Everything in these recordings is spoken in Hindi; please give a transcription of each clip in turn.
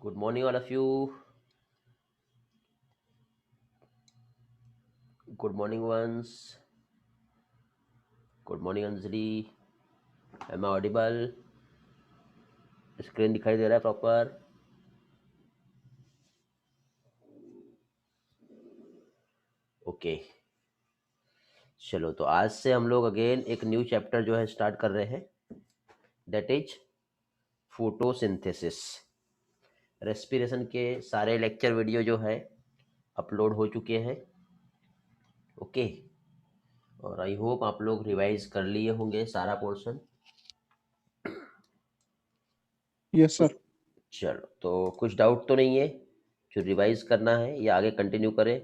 Good morning, all of you. Good morning, once. Good morning, Anjali. Am I audible? Screen दिखाई दे रहा है प्रॉपर? ओके, चलो तो आज से हम लोग अगेन एक न्यू चैप्टर जो है स्टार्ट कर रहे हैं, दैट इज फोटोसिंथेसिस। रेस्पिरेशन के सारे लेक्चर वीडियो जो है अपलोड हो चुके हैं। ओके, और आई होप आप लोग रिवाइज कर लिए होंगे सारा पोर्शन। Yes sir. चलो तो कुछ डाउट तो नहीं है जो रिवाइज करना है या आगे कंटिन्यू करें?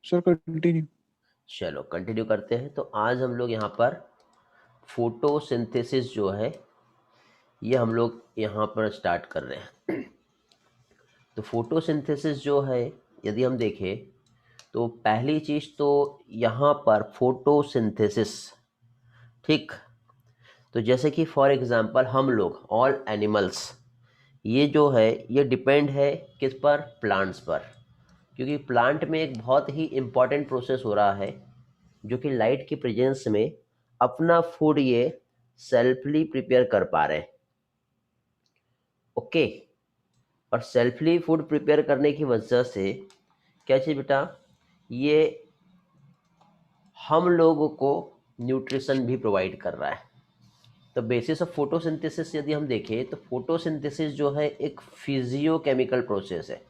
Sir continue. चलो कंटिन्यू करते हैं। तो आज हम लोग यहाँ पर फोटोसिंथेसिस जो है ये हम लोग यहाँ पर स्टार्ट कर रहे हैं। तो फोटोसिंथेसिस जो है यदि हम देखें तो पहली चीज़ तो यहाँ पर फोटोसिंथेसिस, ठीक। तो जैसे कि फॉर एग्जांपल हम लोग ऑल एनिमल्स, ये जो है ये डिपेंड है किस पर? प्लांट्स पर। क्योंकि प्लांट में एक बहुत ही इम्पॉर्टेंट प्रोसेस हो रहा है जो कि लाइट की प्रेजेंस में अपना फूड ये सेल्फली प्रिपेयर कर पा रहे हैं। ओके, और सेल्फली फूड प्रिपेयर करने की वजह से क्या चीज़ बेटा, ये हम लोगों को न्यूट्रिशन भी प्रोवाइड कर रहा है। तो बेसिस ऑफ फोटोसिंथेसिस यदि हम देखें तो फोटोसिंथेसिस जो है एक फिजियोकेमिकल प्रोसेस है।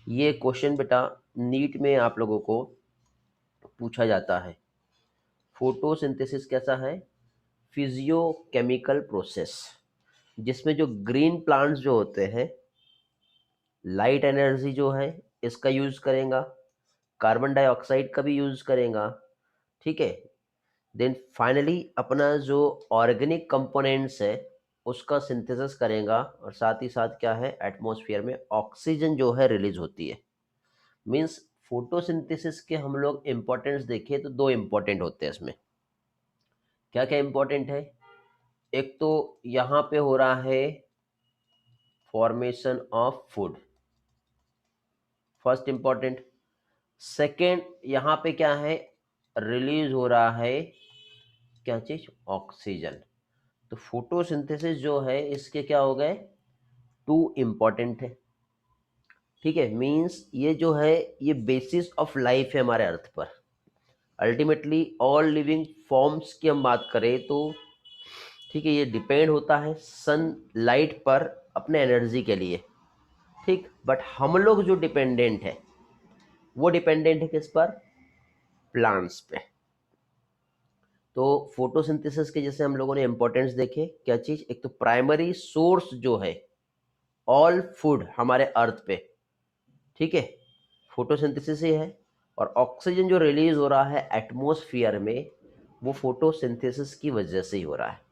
ये क्वेश्चन बेटा नीट में आप लोगों को पूछा जाता है। फोटोसिंथेसिस कैसा है? फिजियोकेमिकल प्रोसेस, जिसमें जो ग्रीन प्लांट्स जो होते हैं लाइट एनर्जी जो है इसका यूज करेगा, कार्बन डाइऑक्साइड का भी यूज करेगा, ठीक है। देन फाइनली अपना जो ऑर्गेनिक कंपोनेंट्स है उसका सिंथेसिस करेगा, और साथ ही साथ क्या है, एटमॉस्फेयर में ऑक्सीजन जो है रिलीज होती है। मींस फोटोसिंथेसिस के हम लोग इंपॉर्टेंस देखें तो दो इंपॉर्टेंट होते हैं इसमें। क्या क्या इंपॉर्टेंट है? एक तो यहाँ पे हो रहा है formation of food, first important. Second, यहाँ पे क्या है, रिलीज हो रहा है क्या चीज? ऑक्सीजन। तो फोटोसिंथेसिस जो है इसके क्या हो गए, टू इंपॉर्टेंट है, ठीक है। मींस ये जो है ये बेसिस ऑफ लाइफ है हमारे अर्थ पर। अल्टीमेटली ऑल लिविंग फॉर्म्स की हम बात करें तो ठीक है, ये डिपेंड होता है सन लाइट पर अपने एनर्जी के लिए, ठीक। बट हम लोग जो डिपेंडेंट है वो डिपेंडेंट है किस पर? प्लांट्स पे। तो फोटोसिंथेसिस के जैसे हम लोगों ने इंपॉर्टेंस देखे, क्या चीज, एक तो प्राइमरी सोर्स जो है ऑल फूड हमारे अर्थ पे, ठीक है, फोटोसिंथेसिस ही है। और ऑक्सीजन जो रिलीज हो रहा है एटमॉस्फेयर में वो फोटोसिंथेसिस की वजह से ही हो रहा है।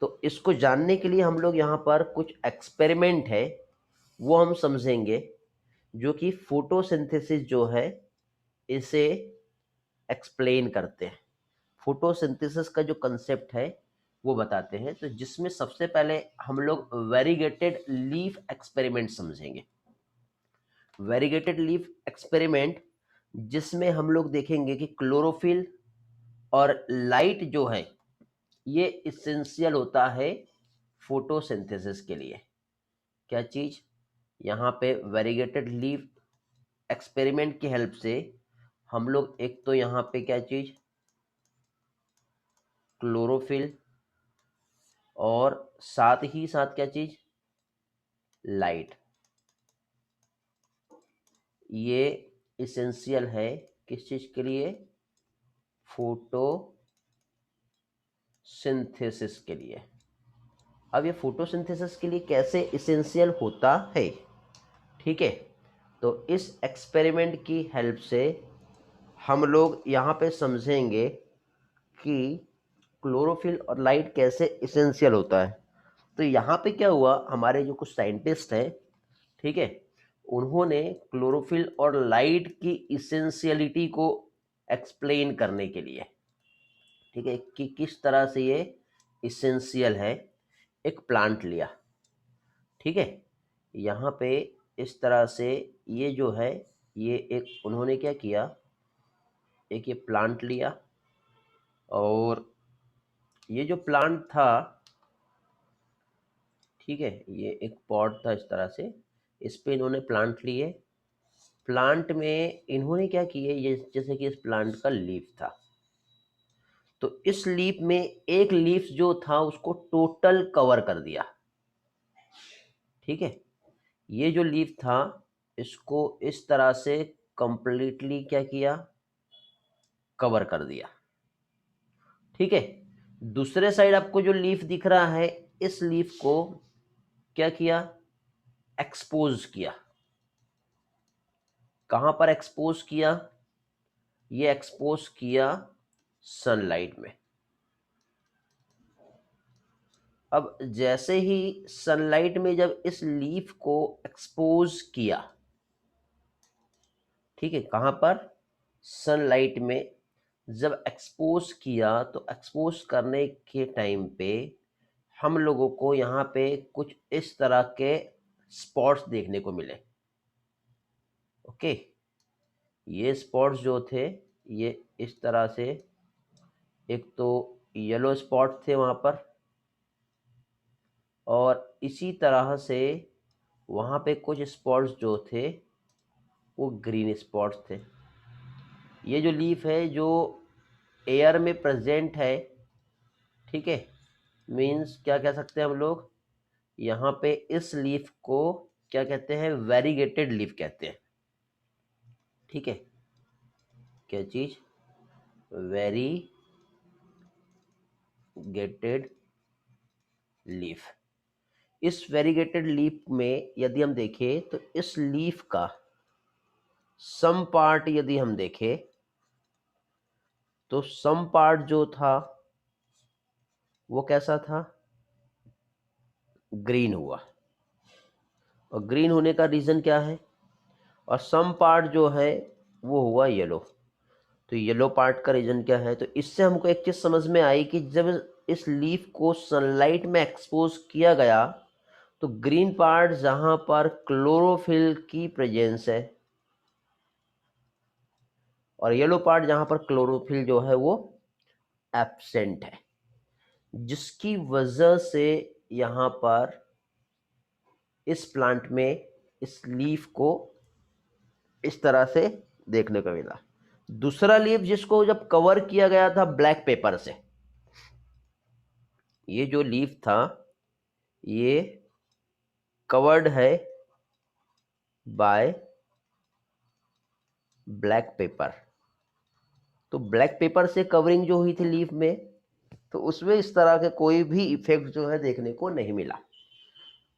तो इसको जानने के लिए हम लोग यहाँ पर कुछ एक्सपेरिमेंट है वो हम समझेंगे, जो कि फोटोसिंथेसिस जो है इसे एक्सप्लेन करते हैं। फोटोसिंथेसिस का जो कंसेप्ट है वो बताते हैं। तो जिसमें सबसे पहले हम लोग वेरीगेटेड लीफ एक्सपेरिमेंट समझेंगे। वेरीगेटेड लीफ एक्सपेरिमेंट जिसमें हम लोग देखेंगे कि क्लोरोफिल और लाइट जो है ये इसेंशियल होता है फोटोसिंथेसिस के लिए। क्या चीज, यहाँ पे वेरीगेटेड लीफ एक्सपेरिमेंट की हेल्प से हम लोग एक तो यहाँ पे क्या चीज, क्लोरोफिल, और साथ ही साथ क्या चीज, लाइट, ये इसेंशियल है किस चीज के लिए? फोटोसिंथेसिस के लिए। अब ये फोटोसिंथेसिस के लिए कैसे इसेंशियल होता है, ठीक है। तो इस एक्सपेरिमेंट की हेल्प से हम लोग यहाँ पे समझेंगे कि क्लोरोफिल और लाइट कैसे इसेंशियल होता है। तो यहाँ पे क्या हुआ, हमारे जो कुछ साइंटिस्ट हैं, ठीक है, उन्होंने क्लोरोफिल और लाइट की इसेंशियलिटी को एक्सप्लेन करने के लिए, ठीक है, कि किस तरह से ये इसेंशियल है, एक प्लांट लिया, ठीक है। यहाँ पे इस तरह से ये जो है, ये एक उन्होंने क्या किया, एक ये प्लांट लिया, और ये जो प्लांट था, ठीक है, ये एक पॉट था इस तरह से, इस पे इन्होंने प्लांट लिए। प्लांट में इन्होंने क्या किए, ये जैसे कि इस प्लांट का लीफ था, तो इस लीफ में एक लीफ जो था उसको टोटल कवर कर दिया। ठीक है, ये जो लीफ था इसको इस तरह से कंप्लीटली क्या किया, कवर कर दिया। ठीक है, दूसरे साइड आपको जो लीफ दिख रहा है, इस लीफ को क्या किया, एक्सपोज किया। कहां पर एक्सपोज किया, ये एक्सपोज किया सनलाइट में। अब जैसे ही सनलाइट में जब इस लीफ को एक्सपोज किया, ठीक है, कहां पर, सनलाइट में जब एक्सपोज किया, तो एक्सपोज करने के टाइम पे हम लोगों को यहाँ पे कुछ इस तरह के स्पॉट्स देखने को मिले। ओके, ये स्पॉट्स जो थे, ये इस तरह से, एक तो येलो स्पॉट थे वहाँ पर, और इसी तरह से वहाँ पे कुछ स्पॉट्स जो थे वो ग्रीन स्पॉट्स थे। ये जो लीफ है जो एयर में प्रेजेंट है, ठीक है, मीन्स क्या कह सकते हैं हम लोग, यहाँ पे इस लीफ को क्या कहते हैं, वेरीगेटेड लीफ कहते हैं। ठीक है, क्या चीज, वेरीगेटेड लीफ। इस वेरीगेटेड लीफ में यदि हम देखें तो इस लीफ का सम पार्ट यदि हम देखें तो सम पार्ट जो था वो कैसा था, ग्रीन हुआ। और ग्रीन होने का रीजन क्या है, और सम पार्ट जो है वो हुआ येलो। तो येलो पार्ट का रीजन क्या है, तो इससे हमको एक चीज समझ में आई कि जब इस लीफ को सनलाइट में एक्सपोज किया गया तो ग्रीन पार्ट जहां पर क्लोरोफिल की प्रेजेंस है, और येलो पार्ट जहां पर क्लोरोफिल जो है वो एब्सेंट है, जिसकी वजह से यहां पर इस प्लांट में इस लीफ को इस तरह से देखने को मिला। दूसरा लीफ जिसको जब कवर किया गया था ब्लैक पेपर से, ये जो लीफ था ये कवर्ड है बाय ब्लैक पेपर। तो ब्लैक पेपर से कवरिंग जो हुई थी लीफ में, तो उसमें इस तरह के कोई भी इफेक्ट जो है देखने को नहीं मिला।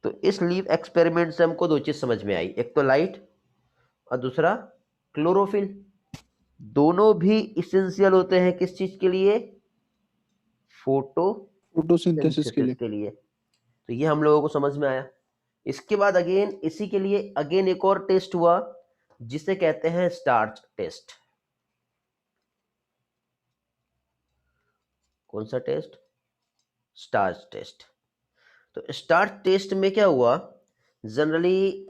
तो इस लीफ एक्सपेरिमेंट से हमको दो चीज समझ में आई, एक तो लाइट और दूसरा क्लोरोफिल। दोनों भी इसेंशियल होते हैं किस चीज के लिए, फोटोसिंथेसिस के फोटोसिंथेसिस लिए। के लिए। तो ये हम लोगों को समझ में आया। इसके बाद अगेन इसी के लिए अगेन एक और टेस्ट हुआ जिसे कहते हैं स्टार्च टेस्ट। कौन सा टेस्ट, स्टार्च टेस्ट। तो स्टार्च टेस्ट में क्या हुआ, जनरली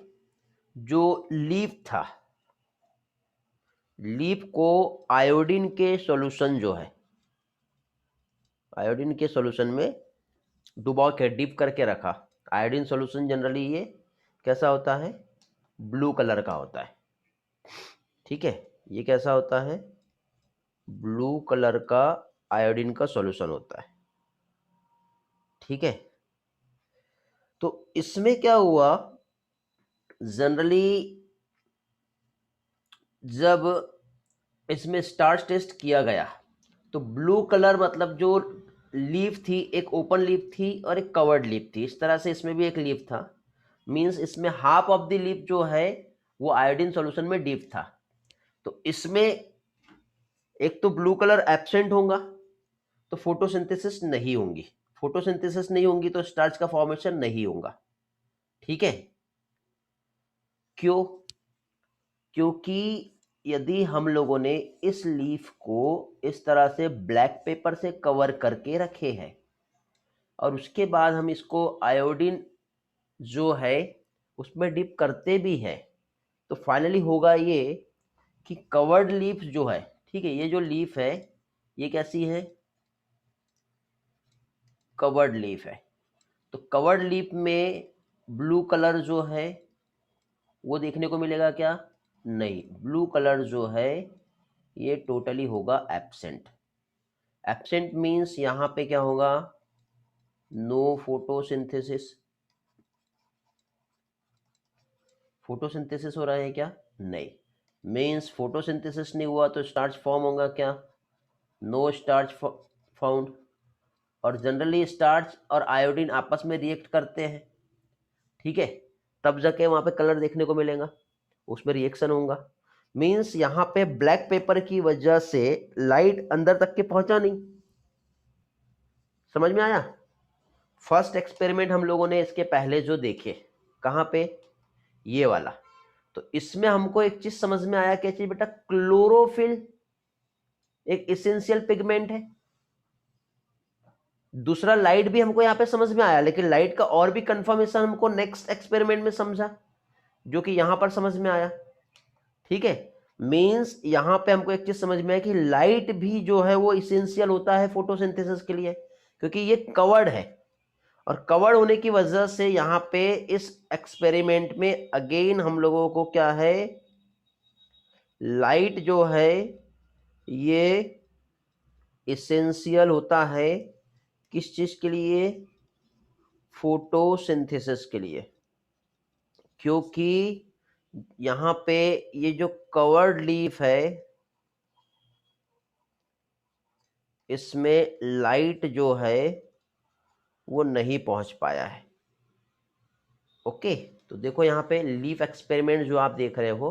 जो लीफ था, लीफ को आयोडीन के सॉल्यूशन जो है, आयोडीन के सॉल्यूशन में डुबा के डिप करके रखा। आयोडीन सॉल्यूशन जनरली ये कैसा होता है, ब्लू कलर का होता है। ठीक है, ये कैसा होता है, ब्लू कलर का आयोडीन का सॉल्यूशन होता है। ठीक है, तो इसमें क्या हुआ, जनरली जब इसमें स्टार्च टेस्ट किया गया तो ब्लू कलर मतलब जो लीफ थी, एक ओपन लीफ थी और एक कवर्ड लीफ थी, इस तरह से इसमें भी एक लीफ था। मींस इसमें हाफ ऑफ द लीफ जो है वो आयोडीन सॉल्यूशन में डीप था। तो इसमें एक तो ब्लू कलर एब्सेंट होगा, तो फोटोसिंथेसिस नहीं होगी। फोटोसिंथेसिस नहीं होगी तो स्टार्च का फॉर्मेशन नहीं होगा। ठीक है, क्यों, क्योंकि यदि हम लोगों ने इस लीफ को इस तरह से ब्लैक पेपर से कवर करके रखे हैं और उसके बाद हम इसको आयोडीन जो है उसमें डिप करते भी हैं, तो फाइनली होगा ये कि कवर्ड लीफ जो है, ठीक है, ये जो लीफ है ये कैसी है, कवर्ड लीफ है। तो कवर्ड लीफ में ब्लू कलर जो है वो देखने को मिलेगा क्या, नहीं, ब्लू कलर जो है ये टोटली होगा एब्सेंट। एब्सेंट मीन्स यहाँ पे क्या होगा, नो फोटोसिंथेसिस। फोटोसिंथेसिस हो रहा है क्या, नहीं, मीन्स फोटोसिंथेसिस नहीं हुआ तो स्टार्च फॉर्म होगा क्या, नो स्टार्च फाउंड। और जनरली स्टार्च और आयोडीन आपस में रिएक्ट करते हैं, ठीक है, तब जाके वहां पे कलर देखने को मिलेगा, उसमें रिएक्शन होगा। मीन्स यहाँ पे ब्लैक पेपर की वजह से लाइट अंदर तक के पहुंचा नहीं। समझ में आया। फर्स्ट एक्सपेरिमेंट हम लोगों ने इसके पहले जो देखे, कहाँ पे, ये वाला, तो इसमें हमको एक चीज समझ में आया, क्या चीज बेटा, क्लोरोफिल एक इसेंशियल पिगमेंट है। दूसरा लाइट भी हमको यहाँ पे समझ में आया, लेकिन लाइट का और भी कंफर्मेशन हमको नेक्स्ट एक्सपेरिमेंट में समझा, जो कि यहां पर समझ में आया, ठीक है। मींस यहां पे हमको एक चीज समझ में आया कि लाइट भी जो है वो इसेंशियल होता है फोटोसिंथेसिस के लिए, क्योंकि ये कवर्ड है, और कवर्ड होने की वजह से यहाँ पे इस एक्सपेरिमेंट में अगेन हम लोगों को क्या है, लाइट जो है ये इसेंशियल होता है, किस चीज के लिए, फोटोसिंथेसिस के लिए। क्योंकि यहाँ पे ये जो कवर्ड लीफ है इसमें लाइट जो है वो नहीं पहुंच पाया है। ओके, तो देखो यहाँ पे लीफ एक्सपेरिमेंट जो आप देख रहे हो,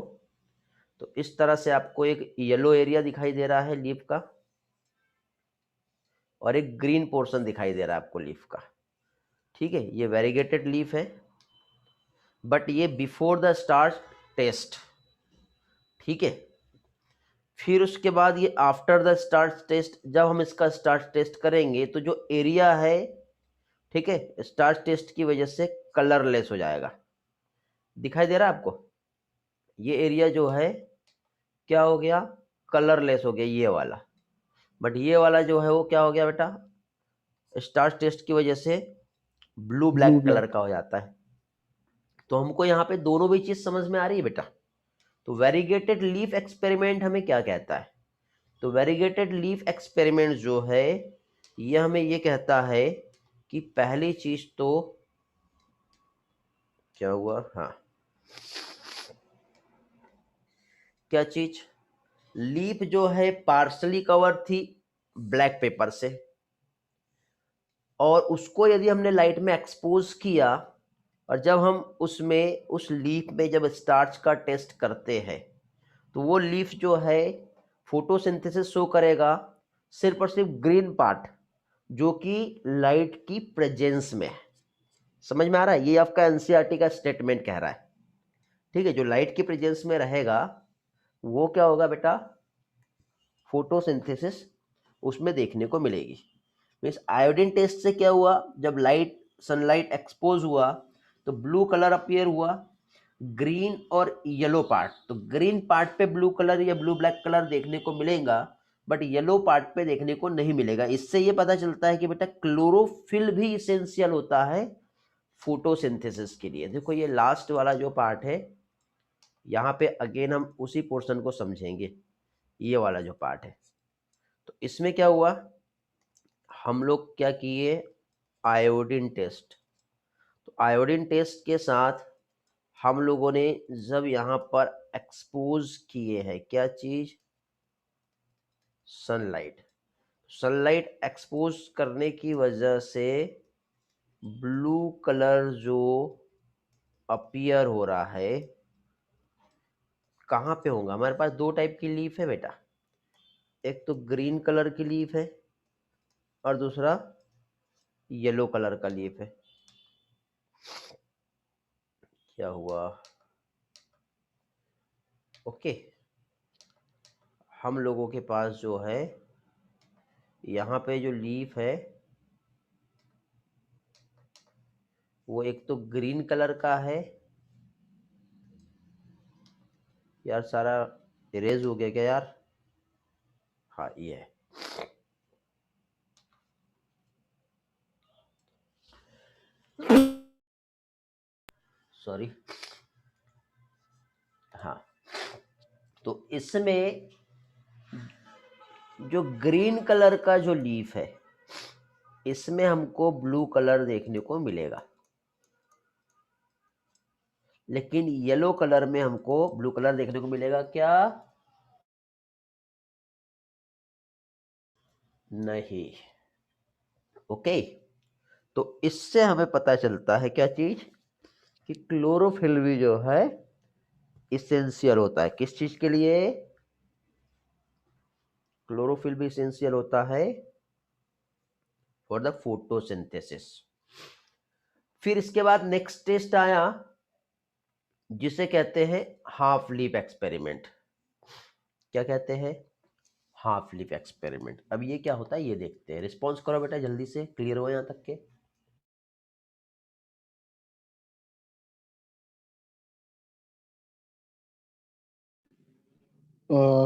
तो इस तरह से आपको एक येलो एरिया दिखाई दे रहा है लीफ का, और एक ग्रीन पोर्शन दिखाई दे रहा है आपको लीफ का, ठीक है। ये वेरीगेटेड लीफ है, बट ये बिफोर द स्टार्च टेस्ट, ठीक है। फिर उसके बाद ये आफ्टर द स्टार्च टेस्ट, जब हम इसका स्टार्च टेस्ट करेंगे तो जो एरिया है, ठीक है, स्टार्च टेस्ट की वजह से कलरलेस हो जाएगा। दिखाई दे रहा है आपको, ये एरिया जो है क्या हो गया, कलरलेस हो गया ये वाला। बट ये वाला जो है वो क्या हो गया बेटा, स्टार्च टेस्ट की वजह से blue blue black colour black. का हो जाता है। तो हमको यहाँ पे दोनों भी चीज समझ में आ रही है बेटा। तो वेरीगेटेड लीफ एक्सपेरिमेंट हमें क्या कहता है, तो वेरीगेटेड लीफ एक्सपेरिमेंट जो है ये हमें ये कहता है कि पहली चीज तो क्या हुआ, हाँ, क्या चीज, लीफ जो है पार्शली कवर थी ब्लैक पेपर से, और उसको यदि हमने लाइट में एक्सपोज किया, और जब हम उसमें उस लीफ में जब स्टार्च का टेस्ट करते हैं तो वो लीफ जो है फोटोसिंथेसिस शो करेगा सिर्फ और सिर्फ ग्रीन पार्ट, जो कि लाइट की प्रेजेंस में है। समझ में आ रहा है, ये आपका एनसीईआरटी का स्टेटमेंट कह रहा है, ठीक है। जो लाइट की प्रेजेंस में रहेगा वो क्या होगा बेटा, फोटोसिंथेसिस उसमें देखने को मिलेगी। मीन्स आयोडीन टेस्ट से क्या हुआ, जब लाइट सनलाइट एक्सपोज हुआ तो ब्लू कलर अपीयर हुआ, ग्रीन और येलो पार्ट, तो ग्रीन पार्ट पे ब्लू कलर या ब्लू ब्लैक कलर देखने को मिलेगा, बट येलो पार्ट पे देखने को नहीं मिलेगा। इससे ये पता चलता है कि बेटा क्लोरोफिल भी इसेंशियल होता है फोटोसिंथेसिस के लिए। देखो ये लास्ट वाला जो पार्ट है, यहाँ पे अगेन हम उसी पोर्शन को समझेंगे, ये वाला जो पार्ट है। तो इसमें क्या हुआ, हम लोग क्या किए, आयोडीन टेस्ट। तो आयोडीन टेस्ट के साथ हम लोगों ने जब यहाँ पर एक्सपोज किए हैं क्या चीज, सनलाइट। सनलाइट एक्सपोज करने की वजह से ब्लू कलर जो अपीयर हो रहा है, कहाँ पे होगा, हमारे पास दो टाइप की लीफ है बेटा, एक तो ग्रीन कलर की लीफ है और दूसरा येलो कलर का लीफ है। क्या हुआ, ओके, हम लोगों के पास जो है यहाँ पे जो लीफ है वो एक तो ग्रीन कलर का है यार सारा इरेज हो गया क्या यार? हाँ ये है। सॉरी। हाँ, तो इसमें जो ग्रीन कलर का जो लीफ है, इसमें हमको ब्लू कलर देखने को मिलेगा, लेकिन येलो कलर में हमको ब्लू कलर देखने को मिलेगा क्या? नहीं। ओके, तो इससे हमें पता चलता है क्या चीज, कि क्लोरोफिल भी जो है इसेंशियल होता है। किस चीज के लिए? क्लोरोफिल भी इसेंशियल होता है फॉर द फोटोसिंथेसिस। फिर इसके बाद नेक्स्ट टेस्ट आया, जिसे कहते हैं हाफ लीफ एक्सपेरिमेंट। क्या कहते हैं? Half leaf experiment. अब ये क्या होता है ये देखते हैं। रिस्पॉन्स करो बेटा जल्दी से, क्लियर हो यहां तक के?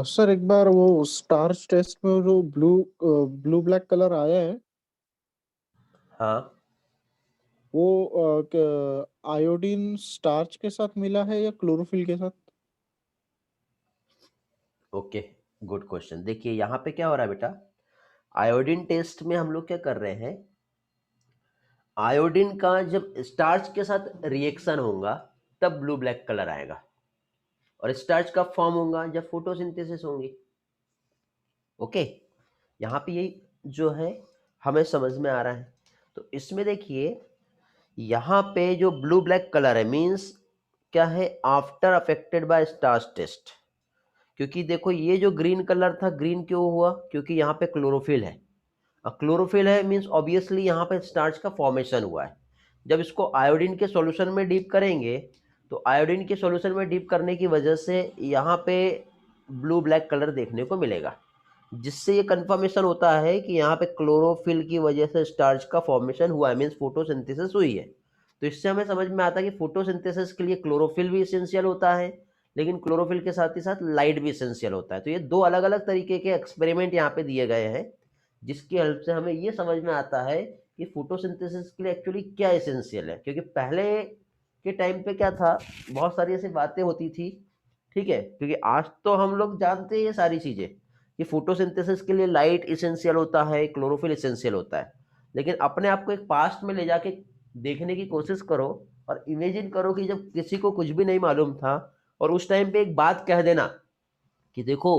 सर एक बार वो स्टार्च टेस्ट में जो ब्लू ब्लैक कलर आया है, हाँ, वो आयोडीन स्टार्च के साथ मिला है या क्लोरोफिल के साथ? Okay, good question. देखिए यहाँ पे क्या हो रहा है बेटा, आयोडीन टेस्ट में हम लोग क्या कर रहे हैं, आयोडीन का जब स्टार्च के साथ रिएक्शन होगा तब ब्लू ब्लैक कलर आएगा, और स्टार्च का फॉर्म होगा जब फोटोसिंथेसिस होंगी। ओके, यहाँ पे यही जो है हमें समझ में आ रहा है। तो इसमें देखिए यहाँ पे जो ब्लू ब्लैक कलर है मींस क्या है, after affected by starch test. क्योंकि देखो ये जो ग्रीन कलर था, ग्रीन क्यों हुआ? क्योंकि यहाँ पे क्लोरोफिल है। अब क्लोरोफिल है मींस ऑब्वियसली यहाँ पे स्टार्च का फॉर्मेशन हुआ है। जब इसको आयोडीन के सॉल्यूशन में डीप करेंगे, तो आयोडीन के सॉल्यूशन में डीप करने की वजह से यहाँ पे ब्लू ब्लैक कलर देखने को मिलेगा, जिससे ये कंफर्मेशन होता है कि यहाँ पे क्लोरोफिल की वजह से स्टार्च का फॉर्मेशन हुआ है, मींस फोटोसिंथेसिस हुई है। तो इससे हमें समझ में आता है कि फोटोसिंथेसिस के लिए क्लोरोफिल भी इसेंशियल होता है, लेकिन क्लोरोफिल के साथ ही साथ लाइट भी इसेंशियल होता है। तो ये दो अलग अलग तरीके के एक्सपेरिमेंट यहाँ पे दिए गए हैं, जिसकी हेल्प से हमें ये समझ में आता है कि फोटोसिंथेसिस के लिए एक्चुअली क्या एसेंशियल है। क्योंकि पहले के टाइम पे क्या था, बहुत सारी ऐसी बातें होती थी, ठीक है, क्योंकि आज तो हम लोग जानते हैं ये सारी चीजें कि फोटोसिंथेसिस के लिए लाइट इसेंशियल होता है, क्लोरोफिल इसेंशियल होता है। लेकिन अपने आप को एक पास्ट में ले जाके देखने की कोशिश करो, और इमेजिन करो कि जब किसी को कुछ भी नहीं मालूम था, और उस टाइम पे एक बात कह देना कि देखो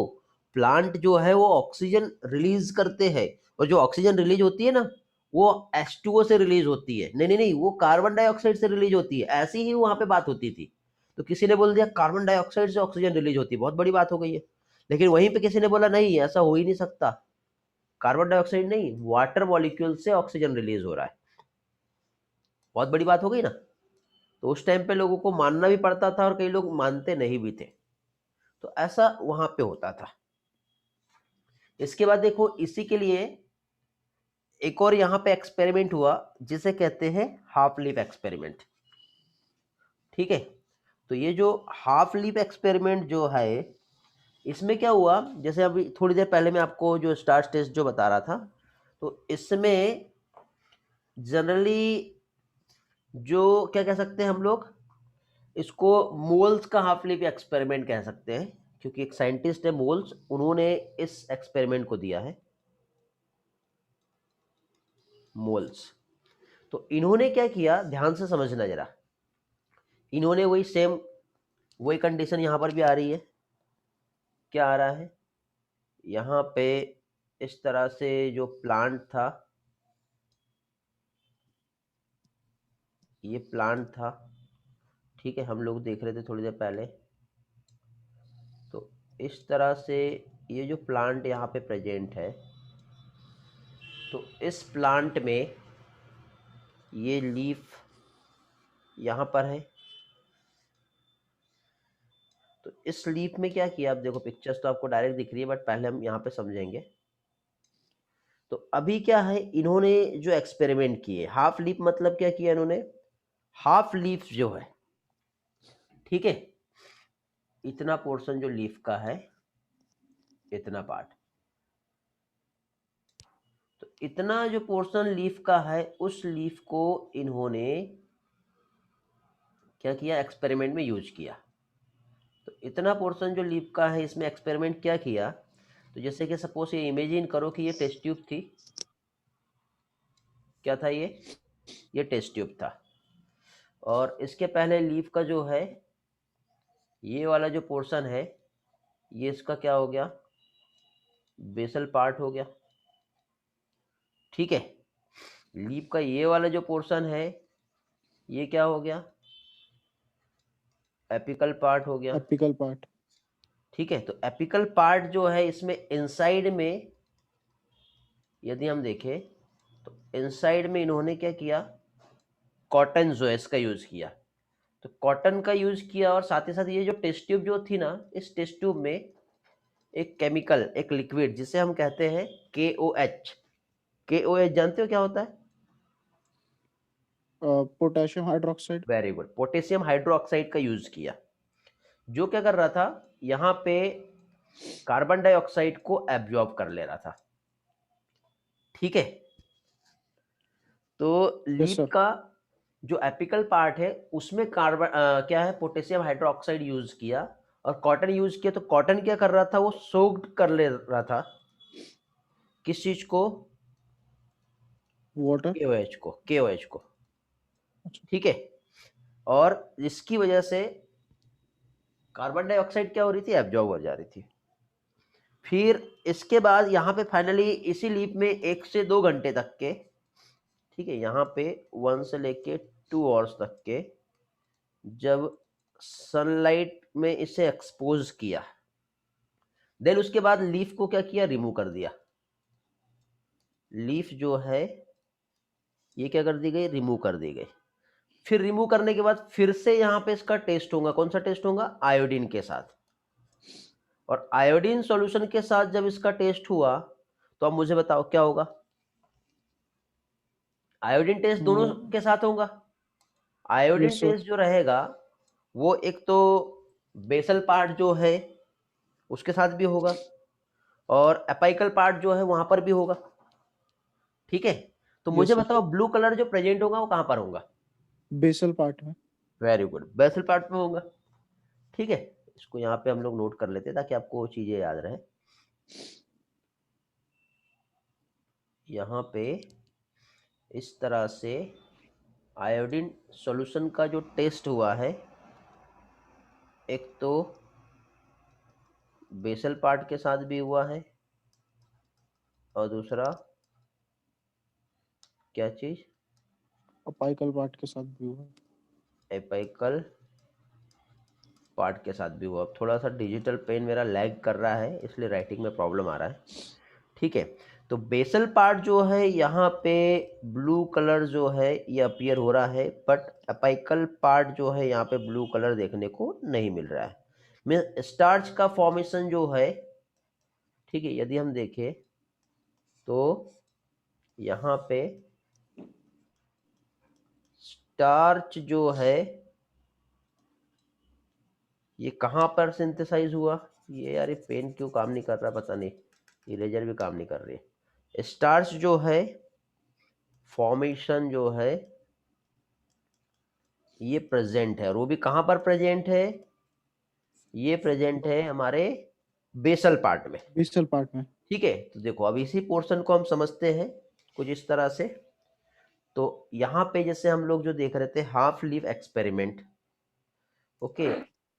प्लांट जो है वो ऑक्सीजन रिलीज करते हैं, और जो ऑक्सीजन रिलीज होती है ना, वो H2O से रिलीज होती है। नहीं नहीं नहीं, वो कार्बन डाइऑक्साइड से रिलीज होती है। ऐसी ही वहां पे बात होती थी। तो किसी ने बोल दिया कार्बन डाइऑक्साइड से ऑक्सीजन रिलीज होती है, बहुत बड़ी बात हो गई है। लेकिन वहीं पे किसी ने बोला नहीं, ऐसा हो ही नहीं सकता, कार्बन डाइऑक्साइड नहीं, वाटर मॉलिक्यूल से ऑक्सीजन रिलीज हो रहा है। बहुत बड़ी बात हो गई ना। तो उस टाइम पे लोगों को मानना भी पड़ता था, और कई लोग मानते नहीं भी थे। तो ऐसा वहां पे होता था। इसके बाद देखो इसी के लिए एक और यहाँ पे एक्सपेरिमेंट हुआ, जिसे कहते हैं हाफ लीफ एक्सपेरिमेंट। ठीक है, तो ये जो हाफ लीफ एक्सपेरिमेंट जो है, इसमें क्या हुआ, जैसे अभी थोड़ी देर पहले मैं आपको जो स्टार्च टेस्ट जो बता रहा था, तो इसमें जनरली जो क्या कह सकते हैं हम लोग, इसको मोल्स का हाफ लीफ एक्सपेरिमेंट कह सकते हैं। क्योंकि एक साइंटिस्ट है मोल्स, उन्होंने इस एक्सपेरिमेंट को दिया है, मोल्स। तो इन्होंने क्या किया, ध्यान से समझना जरा। इन्होंने वही सेम, वही कंडीशन यहां पर भी आ रही है। क्या आ रहा है यहाँ पे, इस तरह से जो प्लांट था, ये प्लांट था, ठीक है, हम लोग देख रहे थे थोड़ी देर पहले। तो इस तरह से ये जो प्लांट यहाँ पे प्रेजेंट है, तो इस प्लांट में ये लीफ यहाँ पर है। तो इस लीफ में क्या किया, आप देखो पिक्चर्स तो आपको डायरेक्ट दिख रही है, बट पहले हम यहाँ पे समझेंगे। तो अभी क्या है, इन्होंने जो एक्सपेरिमेंट किए, हाफ लीफ मतलब क्या किया इन्होंने, हाफ लीफ जो है, ठीक है, इतना पोर्शन जो लीफ का है, इतना पार्ट, तो इतना जो पोर्शन लीफ का है, उस लीफ को इन्होंने क्या किया, एक्सपेरिमेंट में यूज किया। तो इतना पोर्शन जो लीफ का है, इसमें एक्सपेरिमेंट क्या किया, तो जैसे कि सपोज ये इमेजिन करो कि ये टेस्ट ट्यूब थी। क्या था ये टेस्ट ट्यूब था। और इसके पहले लीफ का जो है, ये वाला जो पोर्शन है, ये इसका क्या हो गया, बेसल पार्ट हो गया। ठीक है, लीफ का ये वाला जो पोर्शन है, ये क्या हो गया, एपिकल पार्ट हो गया। Apical part. ठीक है, तो एपिकल पार्ट जो है, इसमें इनसाइड में यदि हम देखें, तो इनसाइड में इन्होंने क्या किया, कॉटन जोएस का यूज किया। तो कॉटन का यूज किया, और साथ ही साथ ये जो टेस्ट ट्यूब जो थी ना, इस टेस्ट ट्यूब में एक केमिकल, एक लिक्विड जिसे हम कहते हैं KOH। KOH जानते हो क्या होता है? Potassium hydroxide. Very good, potassium hydroxide का यूज किया, जो क्या कर रहा था, यहाँ पे कार्बन डाइऑक्साइड को एब्जॉर्ब कर ले रहा था। ठीक है, तो यस लीफ सर। का जो एपिकल पार्ट है, उसमें कार्बन क्या है, पोटेशियम हाइड्रोक्साइड यूज किया, और कॉटन यूज किया। तो कॉटन क्या कर रहा था, वो सोक्ड कर ले रहा था किस चीज को, वाटर। KOH को। अच्छा। ठीक है, और इसकी वजह से कार्बन डाइऑक्साइड क्या हो रही थी, एब्जॉर्ब हो जा रही थी। फिर इसके बाद यहाँ पे फाइनली इसी लीप में 1 से 2 घंटे तक के, ठीक है, यहाँ पे 1 से लेके 2 आवर्स तक के, जब सनलाइट में इसे एक्सपोज किया, देन उसके बाद लीफ को क्या किया, रिमूव कर दिया। लीफ जो है, ये क्या कर दी गई, रिमूव कर दी गई। फिर रिमूव करने के बाद फिर से यहाँ पे इसका टेस्ट होगा। कौन सा टेस्ट होगा, आयोडीन के साथ। और आयोडीन सॉल्यूशन के साथ जब इसका टेस्ट हुआ, तो अब मुझे बताओ क्या होगा, आयोडीन टेस्ट दोनों के साथ होगा। Iodine yes sir. टेस्ट जो रहेगा, वो एक तो बेसल पार्ट जो है उसके साथ भी होगा, और एपाइकल पार्ट जो है वहां पर भी होगा। ठीक है, तो मुझे यस सर। बताओ ब्लू कलर जो प्रेजेंट होगा वो कहां पर होगा, बेसल पार्ट में। वेरी गुड, बेसल पार्ट में होगा। ठीक है, इसको यहाँ पे हम लोग नोट कर लेते हैं ताकि आपको वो चीजें याद रहे। यहाँ पे इस तरह से आयोडीन सॉल्यूशन का जो टेस्ट हुआ है, एक तो बेसल पार्ट के साथ भी हुआ है, और दूसरा क्या चीज, अपाइकल पार्ट के साथ भी हुआ। एपाइकल पार्ट के साथ भी हुआ। अब थोड़ा सा डिजिटल पेन मेरा लैग कर रहा है, इसलिए राइटिंग में प्रॉब्लम आ रहा है। ठीक है, तो बेसल पार्ट जो है यहाँ पे ब्लू कलर जो है ये अपीयर हो रहा है, बट अपाइकल पार्ट जो है यहाँ पे ब्लू कलर देखने को नहीं मिल रहा है। मीन स्टार्च का फॉर्मेशन जो है, ठीक है, यदि हम देखें तो यहाँ पे स्टार्च जो है ये कहाँ पर सिंथेसाइज हुआ, ये यार ये पेन क्यों काम नहीं कर रहा, पता नहीं, इरेजर भी काम नहीं कर रही है। स्टार्च जो है फॉर्मेशन जो है ये प्रेजेंट है, और वो भी कहाँ पर प्रेजेंट है, ये प्रेजेंट है हमारे बेसल पार्ट में। बेसल पार्ट में। ठीक है, तो देखो अब इसी पोर्शन को हम समझते हैं कुछ इस तरह से। तो यहाँ पे जैसे हम लोग जो देख रहे थे हाफ लीफ एक्सपेरिमेंट, ओके,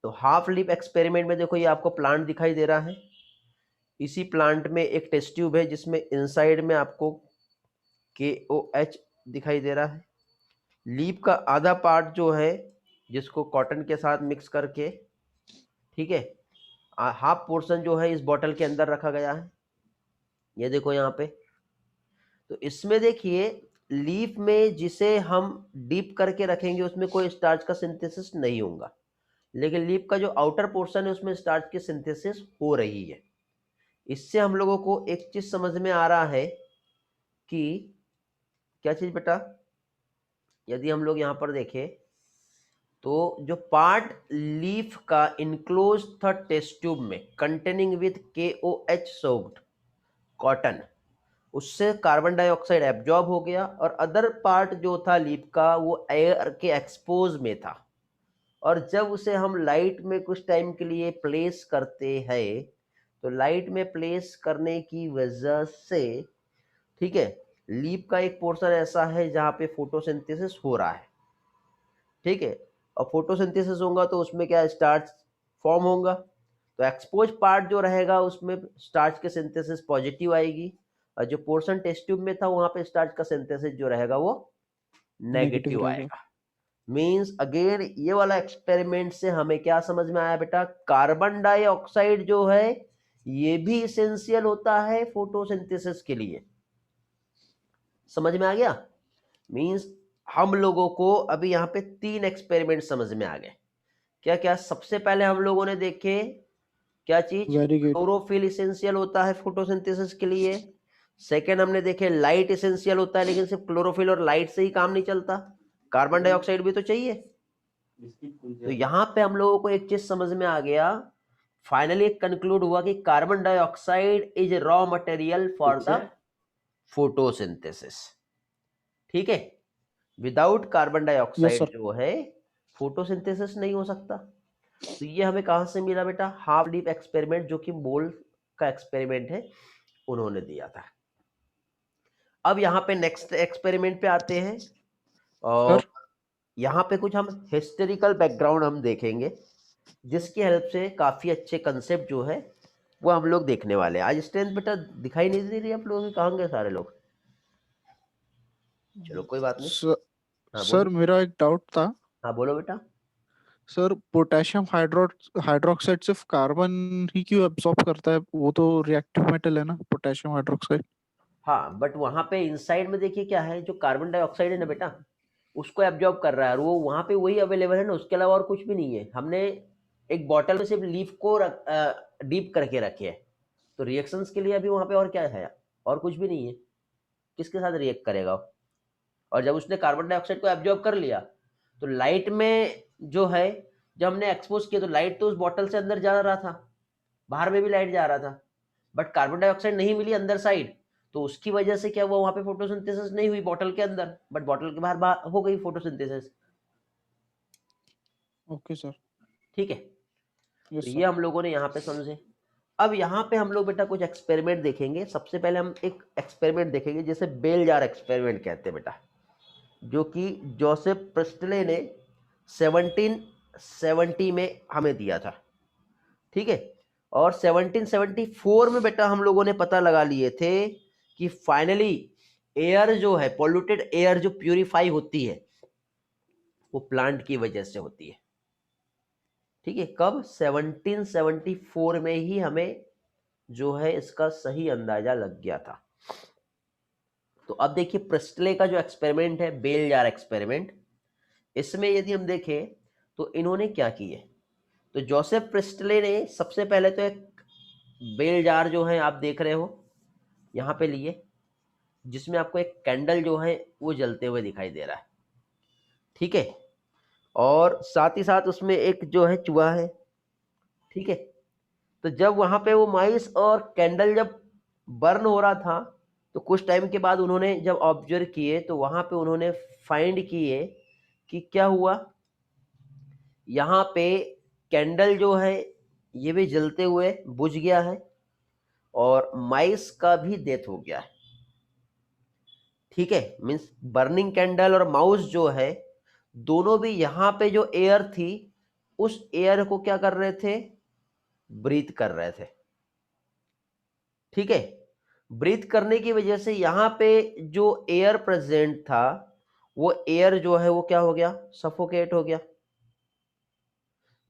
तो हाफ लीफ एक्सपेरिमेंट में देखो ये आपको प्लांट दिखाई दे रहा है। इसी प्लांट में एक टेस्ट ट्यूब है जिसमें इनसाइड में आपको KOH दिखाई दे रहा है। लीफ का आधा पार्ट जो है, जिसको कॉटन के साथ मिक्स करके, ठीक है, हाफ पोर्शन जो है इस बॉटल के अंदर रखा गया है। ये देखो यहाँ पे, तो इसमें देखिए लीफ में जिसे हम डीप करके रखेंगे उसमें कोई स्टार्च का सिंथेसिस नहीं होगा, लेकिन लीफ का जो आउटर पोर्शन है उसमें स्टार्च की सिंथेसिस हो रही है। इससे हम लोगों को एक चीज समझ में आ रहा है कि क्या चीज बेटा, यदि हम लोग यहाँ पर देखें तो जो पार्ट लीफ का इनक्लोज था टेस्ट ट्यूब में containing with KOH soaked cotton, उससे कार्बन डाइऑक्साइड एब्जॉर्ब हो गया, और अदर पार्ट जो था लीफ का वो एयर के एक्सपोज में था। और जब उसे हम लाइट में कुछ टाइम के लिए प्लेस करते हैं, तो लाइट में प्लेस करने की वजह से, ठीक है, लीफ का एक पोर्शन ऐसा है जहाँ पे फोटोसिंथेसिस हो रहा है, ठीक है, और फोटोसिंथेसिस होगा तो उसमें क्या स्टार्च फॉर्म होगा, तो एक्सपोज पार्ट जो रहेगा उसमें स्टार्च के सिंथेसिस पॉजिटिव आएगी, और जो पोर्शन टेस्ट ट्यूब में था वहां पे स्टार्च का सिंथेसिस जो रहेगा वो नेगेटिव नेगेटिव रहेगा। आएगा। मींस अगेन ये वाला एक्सपेरिमेंट से हमें क्या समझ में आया बेटा, कार्बन डाइऑक्साइड जो है ये भी इसेंशियल होता है फोटोसिंथेसिस के लिए। समझ में आ गया? मींस हम लोगों को अभी यहाँ पे 3 एक्सपेरिमेंट समझ में आ गए। क्या क्या? सबसे पहले हम लोगों ने देखे क्या चीज, वेरी गुड। क्लोरोफिल इसेंशियल होता है फोटोसिंथेसिस के लिए। सेकेंड हमने देखे लाइट इसेंशियल होता है, लेकिन सिर्फ क्लोरोफिल और लाइट से ही काम नहीं चलता, कार्बन डाइऑक्साइड भी तो चाहिए। तो यहां पे हम लोगों को एक चीज समझ में आ गया, फाइनली कंक्लूड हुआ कि carbon dioxide is raw material for the photosynthesis. ठीक है, without carbon yes dioxide sir. जो है फोटोसिंथेसिस नहीं हो सकता। तो ये हमें कहां से मिला बेटा, हाफ डीप एक्सपेरिमेंट जो कि मोल का एक्सपेरिमेंट है, उन्होंने दिया था। अब यहाँ पे नेक्स्ट एक्सपेरिमेंट पे आते हैं, और सर यहाँ पे कुछ हम हिस्टोरिकल बैकग्राउंड हम देखेंगे, जिसकी हेल्प से काफी अच्छे कंसेप्ट जो है वो हम लोग देखने वाले हैं। आज स्ट्रेंथ बेटा दिखाई नहीं दे रही आप लोगों की, कहाँ गए सारे लोग? चलो कोई बात नहीं। सर, हाँ सर बोलो। मेरा एक डाउट था। हाँ बोलो बेटा। सर पोटेशियम हाइड्रोक्साइड सिर्फ कार्बन ही क्यों एब्सॉर्ब करता है? वो तो रिएक्टिव मेटल है ना पोटेशियम हाइड्रोक्साइड। हाँ बट वहां पे इनसाइड में देखिए क्या है, जो कार्बन डाइऑक्साइड है ना बेटा, उसको एब्जॉर्ब कर रहा है, और वो वहां पे वही अवेलेबल है ना, उसके अलावा और कुछ भी नहीं है। हमने एक बॉटल में सिर्फ लीफ को डीप करके रखे है, तो रिएक्शंस के लिए अभी वहां पे और क्या है, और कुछ भी नहीं है। किसके साथ रिएक्ट करेगा वो? और जब उसने कार्बन डाइऑक्साइड को एब्जॉर्ब कर लिया, तो लाइट में जो है, जब हमने एक्सपोज किया तो लाइट तो उस बॉटल से अंदर जा रहा था, बाहर में भी लाइट जा रहा था, बट कार्बन डाइऑक्साइड नहीं मिली अंदर साइड, तो उसकी वजह से क्या हुआ, वहां पे फोटोसिंथेसिस नहीं हुई बॉटल के अंदर, बट बॉटल के बाहर हो गई फोटोसिंथेसिस। Okay sir. ठीक है, तो यस ये सर। हम लोगों ने यहाँ पे समझे। अब यहाँ पे हम लोग बेटा कुछ एक्सपेरिमेंट देखेंगे। सबसे पहले हम एक एक्सपेरिमेंट देखेंगे जिसे बेल जार एक्सपेरिमेंट कहते हैं बेटा, जो कि जोसेफ प्रिस्टले ने 1770 में हमें दिया था। ठीक है, और 1774 में बेटा हम लोगों ने पता लगा लिए थे कि फाइनली एयर जो है, पॉल्यूटेड एयर जो प्यूरिफाई होती है, वो प्लांट की वजह से होती है। ठीक है, कब? 1774 में ही हमें जो है इसका सही अंदाजा लग गया था। तो अब देखिए प्रिस्टले का जो एक्सपेरिमेंट है, बेल जार एक्सपेरिमेंट, इसमें यदि हम देखें तो इन्होंने क्या किए, तो जोसेफ प्रिस्टले ने सबसे पहले तो एक बेल जार जो है आप देख रहे हो यहाँ पे लिए, जिसमें आपको एक कैंडल जो है वो जलते हुए दिखाई दे रहा है। ठीक है, और साथ ही साथ उसमें एक जो है चूहा है। ठीक है, तो जब वहां पे वो माइस और कैंडल जब बर्न हो रहा था, तो कुछ टाइम के बाद उन्होंने जब ऑब्जर्व किए तो वहां पे उन्होंने फाइंड किए कि क्या हुआ, यहाँ पे कैंडल जो है ये भी जलते हुए बुझ गया है, और माइस का भी डेथ हो गया है। ठीक है, मीन्स बर्निंग कैंडल और माउस जो है, दोनों भी यहाँ पे जो एयर थी उस एयर को क्या कर रहे थे, ब्रीथ कर रहे थे। ठीक है, ब्रीथ करने की वजह से यहाँ पे जो एयर प्रेजेंट था, वो एयर जो है वो क्या हो गया, सफोकेट हो गया।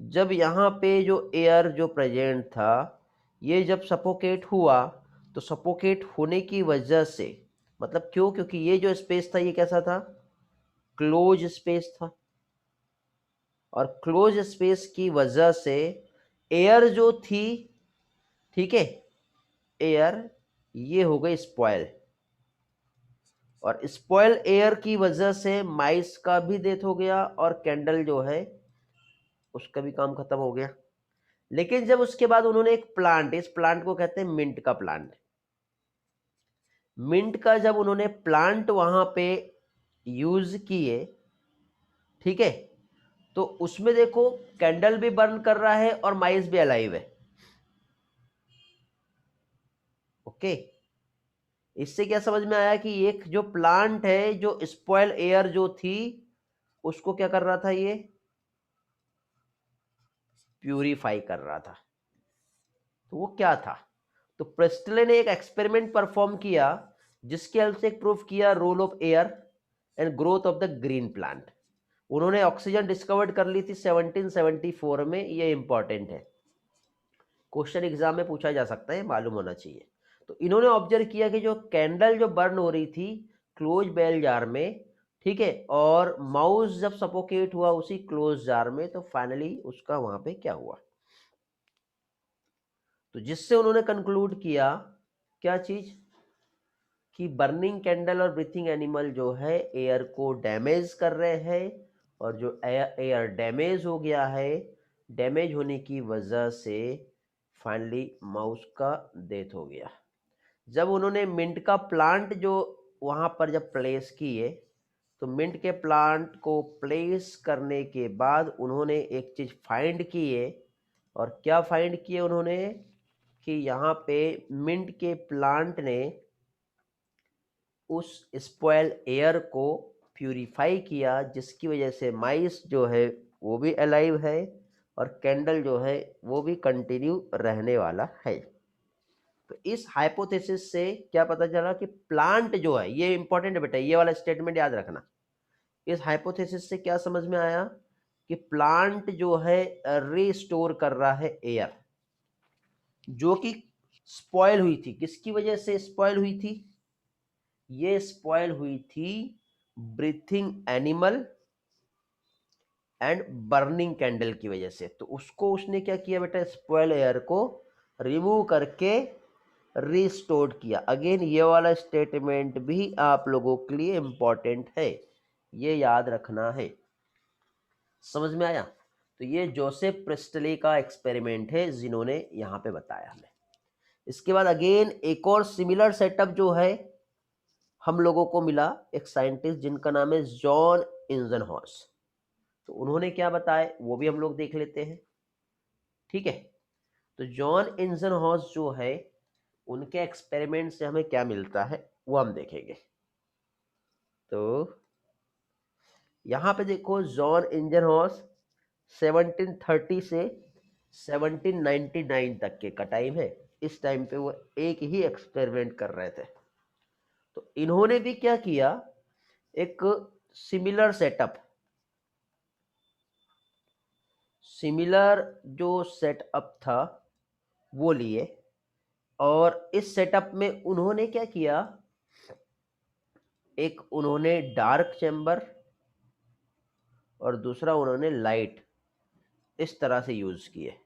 जब यहाँ पे जो एयर जो प्रेजेंट था, ये जब सफोकेट हुआ, तो सफोकेट होने की वजह से, मतलब क्यों, क्योंकि ये जो स्पेस था ये कैसा था, क्लोज स्पेस था, और क्लोज स्पेस की वजह से एयर जो थी, ठीक है, एयर ये हो गई स्पॉयल, और स्पॉयल एयर की वजह से माइस का भी डेथ हो गया, और कैंडल जो है उसका भी काम खत्म हो गया। लेकिन जब उसके बाद उन्होंने एक प्लांट, इस प्लांट को कहते हैं मिंट का प्लांट, मिंट का जब उन्होंने प्लांट वहां पे यूज किए, ठीक है, तो उसमें देखो कैंडल भी बर्न कर रहा है और माइस भी अलाइव है। ओके, इससे क्या समझ में आया कि एक जो प्लांट है, जो स्पॉइल एयर जो थी उसको क्या कर रहा था, ये प्यूरिफाई कर रहा था। तो वो क्या था, तो प्रेस्टले ने एक एक्सपेरिमेंट परफॉर्म किया जिसके हेल्प से प्रूव किया role of air and growth of the green plant. उन्होंने ऑक्सीजन डिस्कवर्ड कर ली थी 1774 में, ये इंपॉर्टेंट है, क्वेश्चन एग्जाम में पूछा जा सकता है, मालूम होना चाहिए। तो इन्होंने ऑब्जर्व किया कि जो कैंडल जो बर्न हो रही थी क्लोज बेल जार में, ठीक है, और माउस जब सफोकेट हुआ उसी क्लोज जार में, तो फाइनली उसका वहां पे क्या हुआ, तो जिससे उन्होंने कंक्लूड किया क्या चीज, कि बर्निंग कैंडल और ब्रीथिंग एनिमल जो है एयर को डैमेज कर रहे हैं, और जो एयर डैमेज हो गया है, डैमेज होने की वजह से फाइनली माउस का डेथ हो गया। जब उन्होंने मिंट का प्लांट जो वहां पर जब प्लेस किए, तो मिंट के प्लांट को प्लेस करने के बाद उन्होंने एक चीज फाइंड की है, और क्या फाइंड किए उन्होंने, कि यहाँ पे मिंट के प्लांट ने उस स्पॉइल एयर को प्यूरिफाई किया, जिसकी वजह से माइस जो है वो भी अलाइव है, और कैंडल जो है वो भी कंटिन्यू रहने वाला है। तो इस हाइपोथेसिस से क्या पता चला कि प्लांट जो है, ये इंपॉर्टेंट है बेटा, ये वाला स्टेटमेंट याद रखना। इस हाइपोथेसिस से क्या समझ में आया कि प्लांट जो है रिस्टोर कर रहा है एयर, जो कि स्पॉइल हुई थी। किसकी वजह से स्पॉइल हुई थी, ये स्पॉइल हुई थी breathing animal and burning candle की वजह से। तो उसको उसने क्या किया बेटा, स्पॉइल एयर को रिमूव करके रिस्टोर्ड किया। अगेन ये वाला स्टेटमेंट भी आप लोगों के लिए इंपॉर्टेंट है, ये याद रखना है। समझ में आया, तो ये जोसेफ प्रेस्टले का एक्सपेरिमेंट है जिन्होंने यहां पे बताया हमें। इसके बाद अगेन एक और सिमिलर सेटअप जो है हम लोगों को मिला, एक साइंटिस्ट जिनका नाम है जॉन इंजनहॉर्स। तो उन्होंने क्या बताया वो भी हम लोग देख लेते हैं, ठीक है। तो जॉन इंजनहॉर्स जो है, उनके एक्सपेरिमेंट से हमें क्या मिलता है वो हम देखेंगे। तो यहां पे देखो जॉन इंजनहॉर्स 1730 से 1799 तक के का टाइम है। इस टाइम पे वो एक ही एक्सपेरिमेंट कर रहे थे। तो इन्होंने भी क्या किया, एक सिमिलर सेटअप, सिमिलर जो सेटअप था वो लिए, और इस सेटअप में उन्होंने क्या किया, एक उन्होंने डार्क चैम्बर और दूसरा उन्होंने लाइट इस तरह से यूज किए।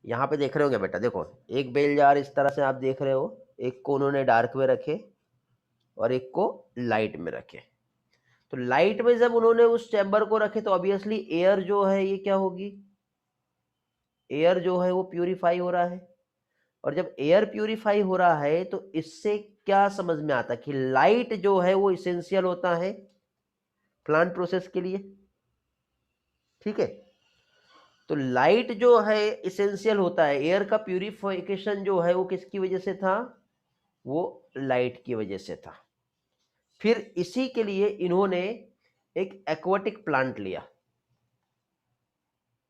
यहां पे देख रहे होंगे बेटा, देखो एक बेल जार इस तरह से आप देख रहे हो, एक को उन्होंने डार्क में रखे और एक को लाइट में रखे। तो लाइट में जब उन्होंने उस चैम्बर को रखे, तो ऑब्वियसली एयर जो है ये क्या होगी, एयर जो है वो प्यूरिफाई हो रहा है। और जब एयर प्यूरिफाई हो रहा है, तो इससे क्या समझ में आता है कि लाइट जो है वो इसेंशियल होता है प्लांट प्रोसेस के लिए, ठीक है। तो लाइट जो है इसेंशियल होता है, एयर का प्यूरिफिकेशन जो है वो किसकी वजह से था, वो लाइट की वजह से था। फिर इसी के लिए इन्होंने एक एक्वाटिक प्लांट लिया,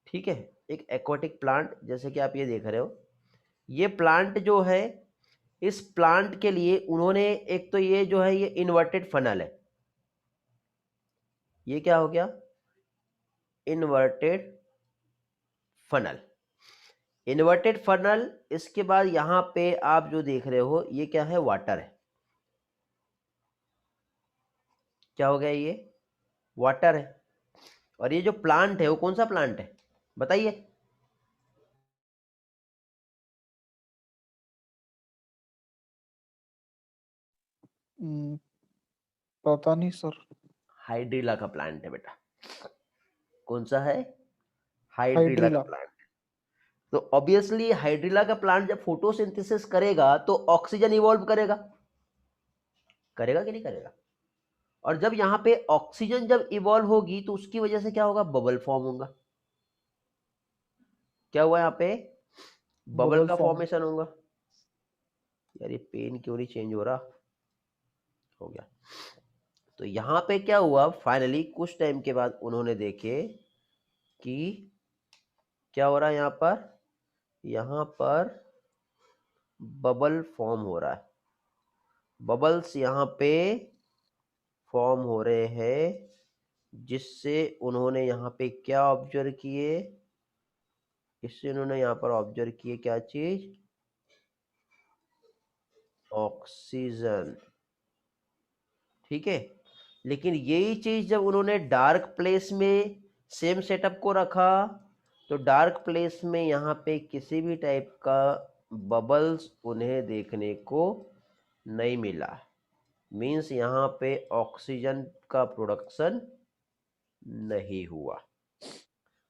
ठीक है, एक एक्वाटिक प्लांट, जैसे कि आप ये देख रहे हो। ये प्लांट जो है, इस प्लांट के लिए उन्होंने एक तो ये जो है ये इन्वर्टेड फनल है, ये क्या हो गया, इन्वर्टेड फनल, इन्वर्टेड फनल। इसके बाद यहां पे आप जो देख रहे हो ये क्या है, वाटर है, क्या हो गया, ये वाटर है। और ये जो प्लांट है वो कौन सा प्लांट है बताइए, हम्म, पता नहीं सर। हाइड्रिला का प्लांट है बेटा। कौन सा है, हाइड्रिला का हाइड्रिला। प्लांट। तो ऑब्वियसली हाइड्रिला का प्लांट जब फोटोसिंथेसिस करेगा तो ऑक्सीजन इवॉल्व करेगा, करेगा कि नहीं करेगा? और जब यहाँ पे ऑक्सीजन जब इवॉल्व होगी तो उसकी वजह से क्या होगा, बबल फॉर्म होगा। क्या हुआ यहाँ पे, बबल बबल का फॉर्म। फॉर्मेशन होगा। यार ये पेन क्यों नहीं चेंज हो रहा, हो गया। तो यहाँ पे क्या हुआ, फाइनली कुछ टाइम के बाद उन्होंने देखे कि क्या हो रहा है यहाँ पर बबल फॉर्म हो रहा है, बबल्स यहाँ पे फॉर्म हो रहे हैं, जिससे उन्होंने यहाँ पे क्या ऑब्जर्व किए, इससे उन्होंने यहाँ पर ऑब्जर्व किए क्या चीज, ऑक्सीजन। ठीक है, लेकिन यही चीज जब उन्होंने डार्क प्लेस में सेम सेटअप को रखा तो डार्क प्लेस में यहाँ पे किसी भी टाइप का बबल्स उन्हें देखने को नहीं मिला। मींस यहाँ पे ऑक्सीजन का प्रोडक्शन नहीं हुआ।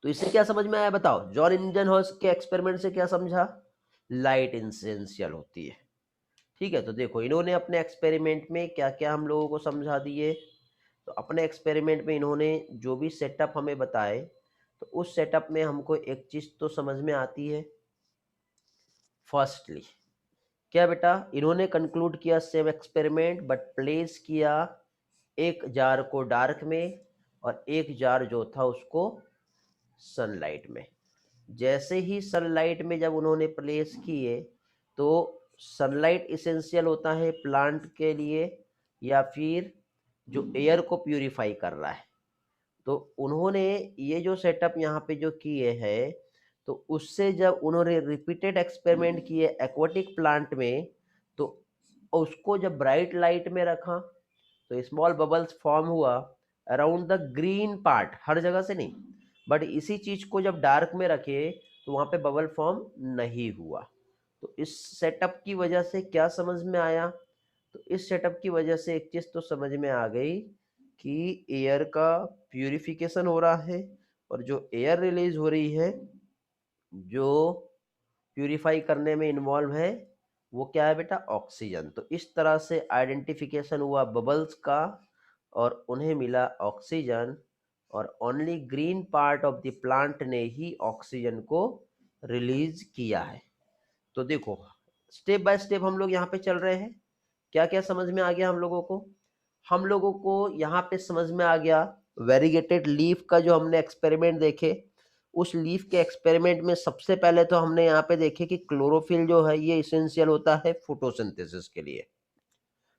तो इससे क्या समझ में आया बताओ, जॉन इंजनहॉर्स के एक्सपेरिमेंट से क्या समझा, लाइट इसेंशियल होती है। ठीक है, तो देखो इन्होंने अपने एक्सपेरिमेंट में क्या क्या हम लोगों को समझा दिए। तो अपने एक्सपेरिमेंट में इन्होंने जो भी सेटअप हमें बताए, तो उस सेटअप में हमको एक चीज तो समझ में आती है। फर्स्टली क्या बेटा, इन्होंने कंक्लूड किया सेम एक्सपेरिमेंट बट प्लेस किया एक जार को डार्क में और एक जार जो था उसको सनलाइट में। जैसे ही सनलाइट में जब उन्होंने प्लेस किए तो सनलाइट इसेंशियल होता है प्लांट के लिए या फिर जो एयर को प्यूरिफाई कर रहा है। तो उन्होंने ये जो सेटअप यहाँ पे जो किए हैं, तो उससे जब उन्होंने रिपीटेड एक्सपेरिमेंट किए एक्वाटिक प्लांट में, तो उसको जब ब्राइट लाइट में रखा तो स्मॉल बबल्स फॉर्म हुआ अराउंड द ग्रीन पार्ट, हर जगह से नहीं, बट इसी चीज को जब डार्क में रखे तो वहां पे बबल फॉर्म नहीं हुआ। तो इस सेटअप की वजह से क्या समझ में आया, तो इस सेटअप की वजह से एक चीज तो समझ में आ गई कि एयर का प्यूरिफिकेशन हो रहा है और जो एयर रिलीज हो रही है जो प्यूरिफाई करने में इन्वॉल्व है वो क्या है बेटा, ऑक्सीजन। तो इस तरह से आइडेंटिफिकेशन हुआ बबल्स का और उन्हें मिला ऑक्सीजन, और only green part of the plant ने ही ऑक्सीजन को रिलीज किया है। तो देखो स्टेप बाय स्टेप हम लोग यहाँ पे चल रहे हैं। क्या क्या समझ में आ गया हम लोगों को, हम लोगों को यहाँ पे समझ में आ गया वेरीगेटेड लीफ का जो हमने एक्सपेरिमेंट देखे, उस लीफ के एक्सपेरिमेंट में सबसे पहले तो हमने यहाँ पे देखे कि क्लोरोफिल जो है ये इसेंशियल होता है फोटोसिंथेसिस के लिए।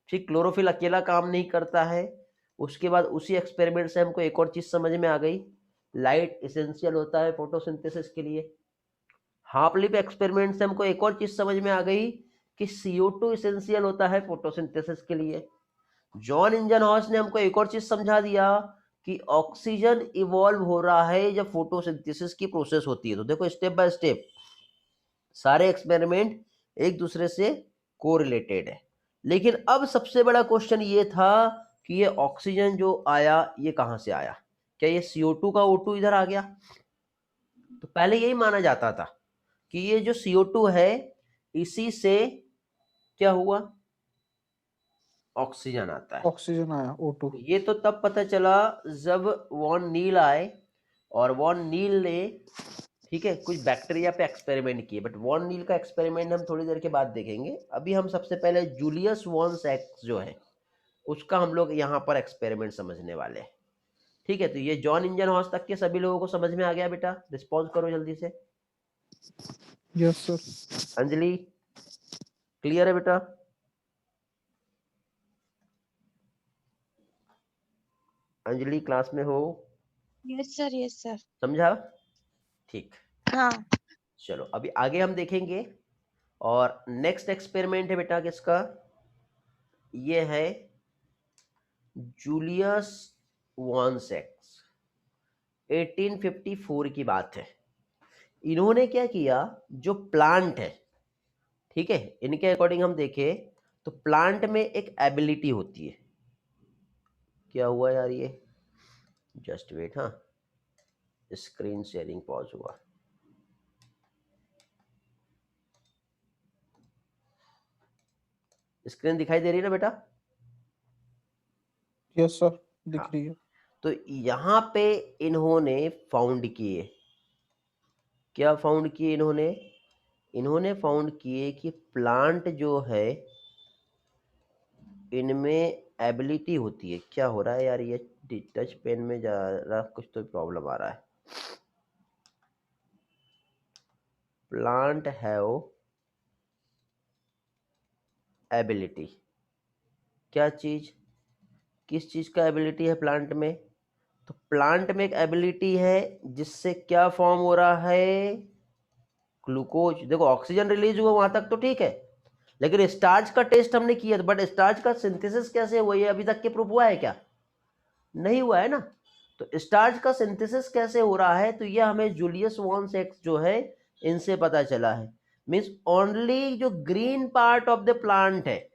ठीक, क्लोरोफिल अकेला काम नहीं करता है। उसके बाद उसी एक्सपेरिमेंट से हमको एक और चीज समझ में आ गई, लाइट इसेंशियल होता है फोटोसिंथेसिस के लिए। हाफ लिप एक्सपेरिमेंट से हमको एक और चीज समझ में आ गई कि CO2 इसेंशियल होता है फोटोसिंथेसिस के लिए। जॉन इंजनहॉर्स ने हमको एक और चीज समझा दिया कि ऑक्सीजन इवॉल्व हो रहा है जब फोटोसिंथेसिस की प्रोसेस होती है। तो देखो स्टेप बाय स्टेप सारे एक्सपेरिमेंट एक दूसरे से कोरिलेटेड है। लेकिन अब सबसे बड़ा क्वेश्चन ये था कि ये ऑक्सीजन जो आया ये कहां से आया, क्या ये CO2 का O2 इधर आ गया? तो पहले यही माना जाता था कि ये जो CO2 है इसी से क्या हुआ, ऑक्सीजन आता है। ऑक्सीजन आया O2। तो ये तो तब पता चला जब वॉन नील आए और वॉन नील ने, ठीक है, कुछ बैक्टीरिया पे एक्सपेरिमेंट किए, बट वॉन नील का एक्सपेरिमेंट हम थोड़ी देर के बाद देखेंगे। अभी हम सबसे पहले जूलियस वॉन सैक्स जो है उसका हम लोग यहाँ पर एक्सपेरिमेंट समझने वाले हैं। ठीक है, तो ये जॉन इंजन हॉर्स तक के सभी लोगों को समझ में आ गया बेटा, रिस्पॉन्स करो जल्दी से। Yes sir. अंजलि क्लियर है बेटा? अंजलि क्लास में हो? Yes sir, yes sir. समझा? ठीक, हाँ। चलो अभी आगे हम देखेंगे। और नेक्स्ट एक्सपेरिमेंट है बेटा किसका, ये है जूलियस वॉन सैक्स, 1854 की बात है। इन्होंने क्या किया, जो प्लांट है, ठीक है, इनके अकॉर्डिंग हम देखें तो प्लांट में एक एबिलिटी होती है। क्या हुआ यार ये, जस्ट वेट, हाँ, स्क्रीन शेयरिंग पॉज हुआ। स्क्रीन दिखाई दे रही है ना बेटा? यस सर, दिख हाँ। रही है। तो यहाँ पे इन्होंने फाउंड किए, क्या फाउंड किए इन्होंने? इन्होंने फाउंड किए कि प्लांट जो है इनमें एबिलिटी होती है। क्या हो रहा है यार, ये टच पेन में जा रहा, कुछ तो प्रॉब्लम आ रहा है। प्लांट हैव एबिलिटी, क्या चीज, किस चीज का एबिलिटी है प्लांट में? तो प्लांट में एक एबिलिटी है जिससे क्या फॉर्म हो रहा है, ग्लूकोज। देखो ऑक्सीजन रिलीज हुआ वहां तक तो ठीक है, लेकिन स्टार्च का टेस्ट हमने किया, बट स्टार्च का सिंथेसिस कैसे हुआ ये अभी तक के प्रूफ हुआ है क्या? नहीं हुआ है ना। तो स्टार्च का सिंथेसिस कैसे हो रहा है, तो ये हमें जूलियस वॉन सेक्स जो है इनसे पता चला है। मीन्स ओनली जो green part of the plant है,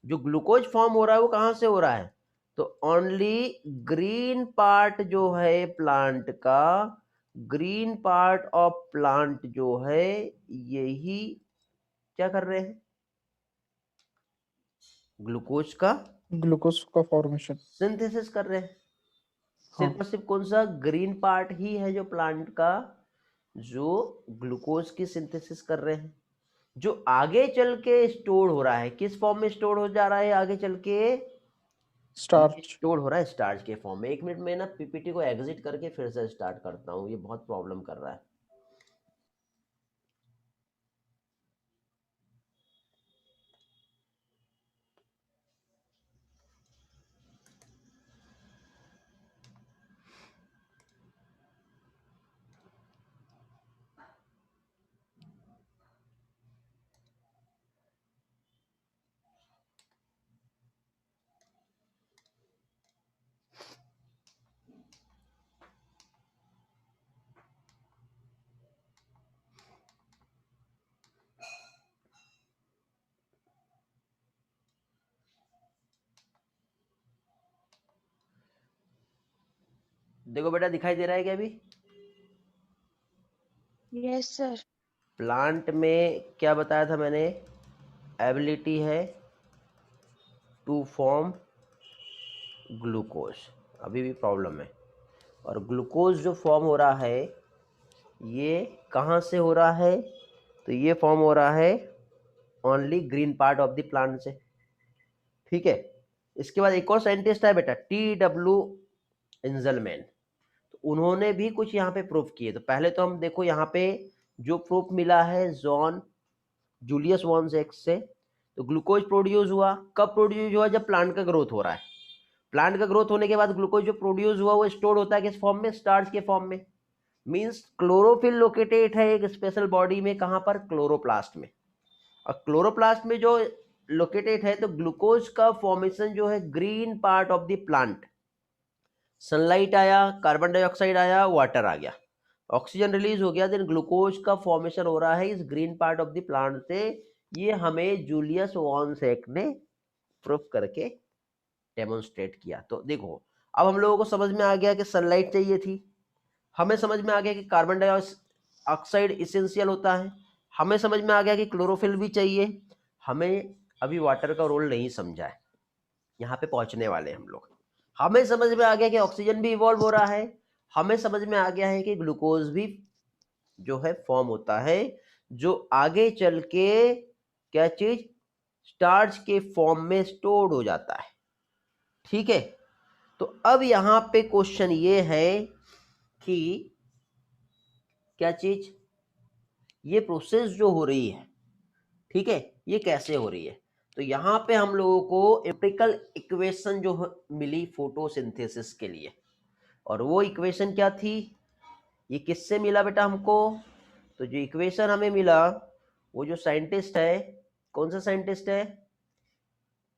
जो ग्लूकोज फॉर्म हो रहा है वो कहां से हो रहा है? तो ओनली ग्रीन पार्ट जो है प्लांट का, ग्रीन पार्ट ऑफ प्लांट जो है यही क्या कर रहे हैं, ग्लूकोज का फॉर्मेशन। सिंथेसिस कर रहे हैं। हाँ। सिर्फ और सिर्फ कौन सा ग्रीन पार्ट ही है जो प्लांट का, जो ग्लूकोज की सिंथेसिस कर रहे हैं, जो आगे चल के स्टोर हो रहा है। किस फॉर्म में स्टोर हो जा रहा है आगे चल के? स्टार्च। स्टोर हो रहा है स्टार्च के फॉर्म में। 1 मिनट में ना पीपीटी को एग्जिट करके फिर से स्टार्ट करता हूँ, ये बहुत प्रॉब्लम कर रहा है। देखो बेटा दिखाई दे रहा है क्या अभी? Yes, sir. प्लांट में क्या बताया था मैंने, एबिलिटी है टू फॉर्म ग्लूकोज। अभी भी प्रॉब्लम है। और ग्लूकोज जो फॉर्म हो रहा है ये कहाँ से हो रहा है? तो ये फॉर्म हो रहा है only green part of the plant से। ठीक है। इसके बाद एक और साइंटिस्ट है बेटा, TW इंजलमैन। तो उन्होंने भी कुछ यहाँ पे प्रूफ किए। तो पहले तो हम देखो यहाँ पे जो प्रूफ मिला है जॉन जूलियस वॉन सेक्स से, तो ग्लूकोज प्रोड्यूस हुआ। कब प्रोड्यूस हुआ? जब प्लांट का ग्रोथ हो रहा है। प्लांट का ग्रोथ होने के बाद ग्लूकोज जो प्रोड्यूस हुआ वो स्टोर होता है किस फॉर्म में? स्टार्च के फॉर्म में। मींस क्लोरोफिल लोकेटेड है एक स्पेशल बॉडी में, कहां पर? क्लोरोप्लास्ट में। और क्लोरोप्लास्ट में जो लोकेटेड है, तो ग्लूकोज का फॉर्मेशन जो है green part of the plant, sunlight आया, कार्बन डाइऑक्साइड आया, वाटर आ गया, ऑक्सीजन रिलीज हो गया, देन ग्लूकोज का फॉर्मेशन हो रहा है इस green part of the plant से। ये हमें जूलियस वॉन सेक ने प्रूफ करके डेमोन्स्ट्रेट किया। तो देखो अब हम लोगों को समझ में आ गया कि सनलाइट चाहिए थी, हमें समझ में आ गया कि कार्बन डाइऑक्साइड इसेंशियल होता है, हमें समझ में आ गया कि क्लोरोफिल भी चाहिए। हमें अभी वाटर का रोल नहीं समझा है, यहाँ पे पहुंचने वाले हम लोग। हमें समझ में आ गया कि ऑक्सीजन भी इवॉल्व हो रहा है, हमें समझ में आ गया है कि ग्लूकोज भी जो है फॉर्म होता है, जो आगे चल के क्या चीज, स्टार्च के फॉर्म में स्टोर्ड हो जाता है। ठीक है। तो अब यहां पे क्वेश्चन ये है कि क्या चीज, ये प्रोसेस जो हो रही है, ठीक है, ये कैसे हो रही है? तो यहां पे हम लोगों को एम्पिरिकल इक्वेशन जो मिली फोटोसिंथेसिस के लिए, और वो इक्वेशन क्या थी, ये किससे मिला बेटा हमको? तो जो इक्वेशन हमें मिला, वो जो साइंटिस्ट है, कौन सा साइंटिस्ट है?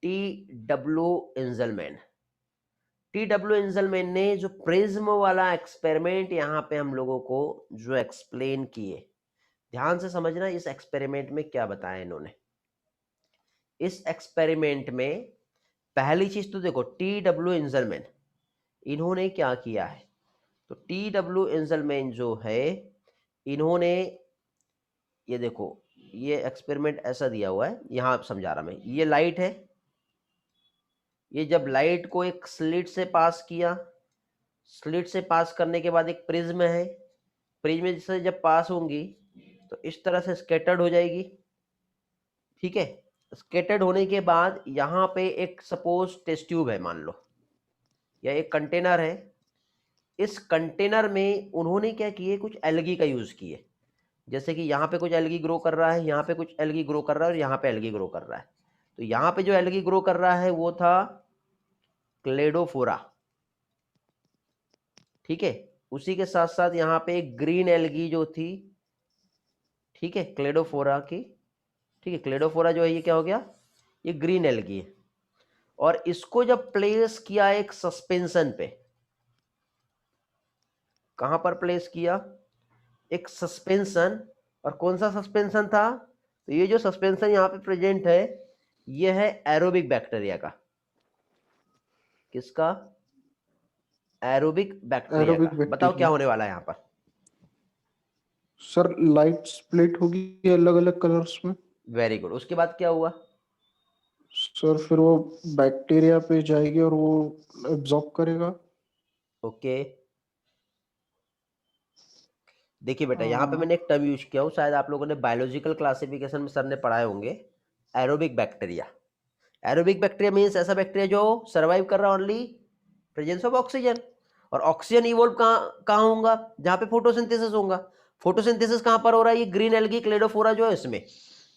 TW इंजलमैन। TW इंजलमैन ने जो प्रिज्म वाला एक्सपेरिमेंट यहाँ पे हम लोगों को जो एक्सप्लेन किए, ध्यान से समझना इस एक्सपेरिमेंट में क्या बताया इन्होंने। इस एक्सपेरिमेंट में पहली चीज तो देखो, TW इंजलमैन इन्होंने क्या किया है, तो TW इंजलमैन जो है, इन्होंने ये देखो, ये एक्सपेरिमेंट ऐसा दिया हुआ है, यहां आप समझा रहा मैं, ये लाइट है, ये जब लाइट को एक स्लिट से पास किया, स्लिट से पास करने के बाद एक प्रिज्म है, प्रिज्म से जब पास होंगी तो इस तरह से स्कैटर्ड हो जाएगी, ठीक है। स्कैटर्ड होने के बाद यहाँ पे एक सपोज टेस्ट ट्यूब है मान लो, या एक कंटेनर है, इस कंटेनर में उन्होंने क्या किए, कुछ एल्गी का यूज किए, जैसे कि यहाँ पे कुछ एल्गी ग्रो कर रहा है, यहाँ पे कुछ एल्गी ग्रो कर रहा है और यहाँ पे एल्गी ग्रो कर रहा है। तो यहाँ पे जो एल्गी ग्रो कर रहा है वो था क्लेडोफोरा, ठीक है। उसी के साथ साथ यहाँ पे एक ग्रीन एल्गी जो थी, ठीक है, क्लेडोफोरा की, ठीक है, क्लेडोफोरा जो है ये क्या हो गया, ये ग्रीन एल्गी है। और इसको जब प्लेस किया एक सस्पेंशन पे, कहां पर प्लेस किया, एक सस्पेंशन, और कौन सा सस्पेंशन था, तो ये जो सस्पेंशन यहाँ पे प्रेजेंट है ये है एरोबिक बैक्टीरिया का, किसका, एरोबिक बैक्टीरिया एरोबिक का। बताओ क्या बैक्टीरिया। होने वाला है यहाँ पर। सर लाइट स्प्लिट होगी अलग अलग कलर्स में। वेरी गुड, उसके बाद क्या हुआ, सर फिर वो बैक्टीरिया पे जाएगी और वो एब्जॉर्ब करेगा। ओके। देखिए बेटा, यहाँ पे मैंने एक टर्म यूज किया हूँ, शायद आप लोगों ने बायोलॉजिकल क्लासिफिकेशन में सर ने पढ़ाए होंगे, aerobic bacteria. Aerobic bacteria means ऐसा बैक्टीरिया जो सर्वाइव कर रहा है ओनली प्रेजेंस ऑफ ऑक्सीजन, और ऑक्सीजन इवॉल्व कहाँ होगा, जहाँ पे फोटोसिंथेसिस होगा। फोटोसिंथेसिस कहाँ पर हो रहा है, ये ग्रीन एल्गी क्लेडोफोरा जो है इसमें।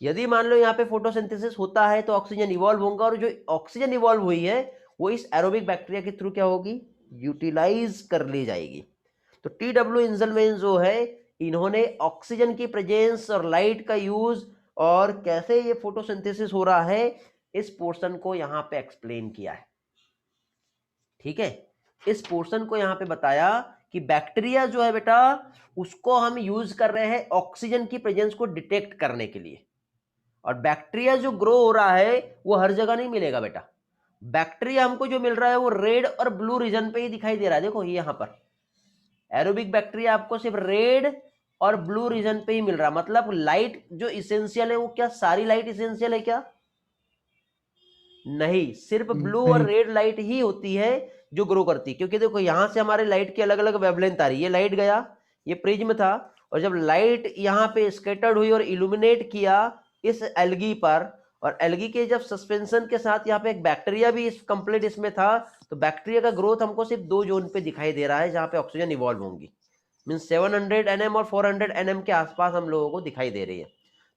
यदि मान लो यहाँ पे फोटोसिंथेसिस होता है तो ऑक्सीजन इवॉल्व होगा, और जो ऑक्सीजन इवॉल्व हुई है वो इस एरोबिक बैक्टीरिया के थ्रू क्या होगी, यूटिलाइज कर ली जाएगी। तो TW इंजलमैन जो है, इन्होंने ऑक्सीजन की प्रेजेंस और लाइट का यूज और कैसे ये फोटोसिंथेसिस हो रहा है, इस पोर्शन को यहां पे एक्सप्लेन किया है, ठीक है। इस पोर्शन को यहां पे बताया कि बैक्टीरिया जो है बेटा, उसको हम यूज कर रहे हैं ऑक्सीजन की प्रेजेंस को डिटेक्ट करने के लिए। और बैक्टीरिया जो ग्रो हो रहा है वो हर जगह नहीं मिलेगा बेटा। बैक्टीरिया हमको जो मिल रहा है वो रेड और ब्लू रीजन पे ही दिखाई दे रहा है। देखो ये यहां पर एरोबिक बैक्टीरिया आपको सिर्फ रेड और ब्लू रीजन पे ही मिल रहा है। मतलब लाइट जो इसेंशियल है वो क्या सारी लाइट इसेंशियल है क्या, नहीं, सिर्फ ब्लू और नहीं। रेड लाइट ही होती है जो ग्रो करती है। क्योंकि देखो यहां से हमारे लाइट की अलग अलग वेवलेंथ आ रही है, ये लाइट गया, ये प्रिज्म था, और जब लाइट यहां पे स्कैटर्ड हुई और इल्यूमिनेट किया इस एल्गी पर, और एल्गी के जब सस्पेंशन के साथ यहाँ पे एक बैक्टीरिया भी इस कंप्लीट इसमें था, तो बैक्टीरिया का ग्रोथ हमको सिर्फ दो जोन पे दिखाई दे रहा है जहां पे ऑक्सीजन इवॉल्व होंगी। मीन 700 nm और 400 nm के आसपास हम लोगों को दिखाई दे रही है।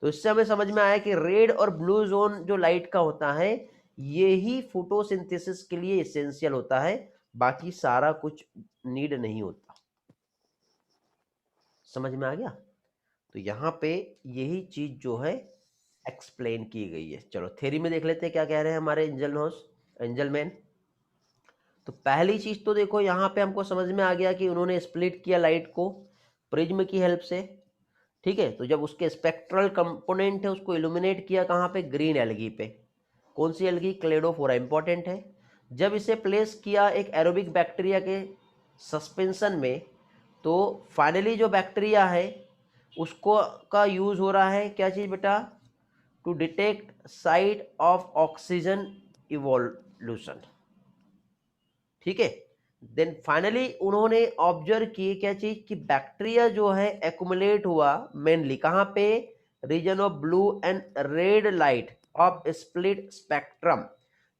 तो इससे हमें समझ में आया कि रेड और ब्लू जोन जो लाइट का होता है ये ही फोटोसिंथेसिस के लिए एसेंशियल होता है, बाकी सारा कुछ नीड नहीं होता। समझ में आ गया। तो यहाँ पे यही चीज जो है एक्सप्लेन की गई है। चलो थ्योरी में देख लेते हैं क्या कह रहे हैं हमारे एंजलमैन। तो पहली चीज तो देखो यहाँ पे हमको समझ में आ गया कि उन्होंने स्प्लिट किया लाइट को प्रिज्म की हेल्प से, ठीक है। तो जब उसके स्पेक्ट्रल कंपोनेंट है उसको इल्यूमिनेट किया कहाँ पे, ग्रीन एल्गी पे। कौन सी एल्गी, क्लेडोफोरा, इंपॉर्टेंट है। जब इसे प्लेस किया एक एरोबिक बैक्टीरिया के सस्पेंशन में, तो फाइनली जो बैक्टीरिया है उसको का यूज हो रहा है क्या चीज बेटा, to detect site of oxygen evolution, ठीक है। देन फाइनली उन्होंने ऑब्जर्व किए क्या चीज कि बैक्टीरिया जो है एक्युमुलेट हुआ मेनली कहां पे, reason of blue and red light of split spectrum,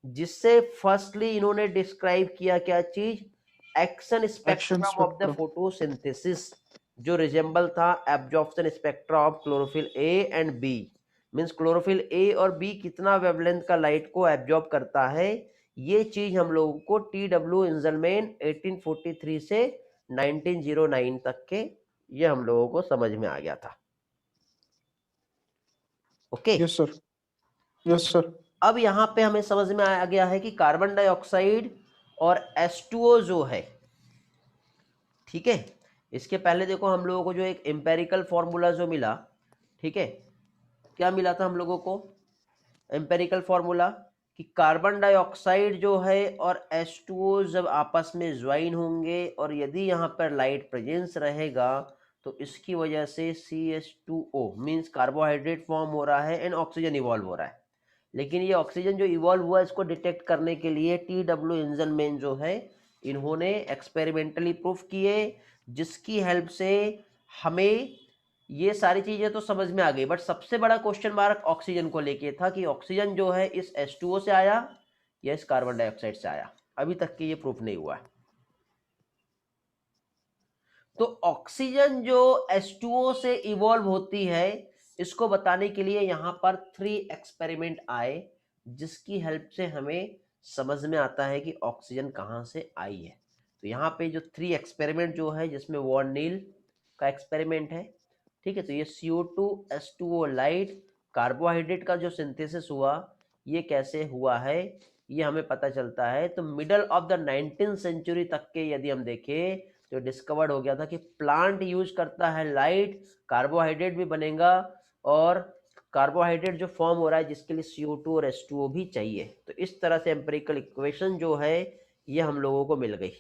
जिससे फर्स्टली इन्होंने डिस्क्राइब किया क्या चीज, action action spectrum of the spectrum. Photosynthesis, जो रिजेंबल था absorption spectra of chlorophyll A and B. Means chlorophyll A और बी कितना वेवलेंथ का लाइट को एब्जॉर्ब करता है, ये चीज हम लोगों को TW इंजलमैन 1843 से 1909 तक के ये हम लोगों को समझ में आ गया था। Okay. Yes sir. Yes sir. अब यहां पे हमें समझ में आ गया है कि कार्बन डाइऑक्साइड और H2O जो है, ठीक है। इसके पहले देखो हम लोगों को जो एक एम्पेरिकल फॉर्मूला जो मिला, ठीक है, क्या मिला था हम लोगों को एम्पेरिकल फॉर्मूला, कि कार्बन डाइऑक्साइड जो है और H2O जब आपस में ज्वाइन होंगे और यदि यहाँ पर लाइट प्रेजेंस रहेगा तो इसकी वजह से CH2O मीन्स कार्बोहाइड्रेट फॉर्म हो रहा है एंड ऑक्सीजन इवॉल्व हो रहा है। लेकिन ये ऑक्सीजन जो इवॉल्व हुआ इसको डिटेक्ट करने के लिए TW इंजनमैन जो है इन्होंने एक्सपेरिमेंटली प्रूफ किए, जिसकी हेल्प से हमें ये सारी चीजें तो समझ में आ गई। बट सबसे बड़ा क्वेश्चन मार्क ऑक्सीजन को लेके था कि ऑक्सीजन जो है इस H2O से आया या इस कार्बन डाइऑक्साइड से आया। अभी तक के ये प्रूफ नहीं हुआ है। तो ऑक्सीजन जो H2O से इवॉल्व होती है इसको बताने के लिए यहां पर 3 एक्सपेरिमेंट आए, जिसकी हेल्प से हमें समझ में आता है कि ऑक्सीजन कहां से आई है। तो यहाँ पे जो 3 एक्सपेरिमेंट जो है जिसमें वॉन नील का एक्सपेरिमेंट है, ठीक है। तो ये CO2 H2O लाइट कार्बोहाइड्रेट का जो सिंथेसिस हुआ ये कैसे हुआ है ये हमें पता चलता है। तो middle of the 19th century तक के यदि हम देखें तो डिस्कवर्ड हो गया था कि प्लांट यूज करता है लाइट, कार्बोहाइड्रेट भी बनेगा और कार्बोहाइड्रेट जो फॉर्म हो रहा है जिसके लिए CO2 और H2O भी चाहिए। तो इस तरह से एम्पिरिकल इक्वेशन जो है ये हम लोगों को मिल गई,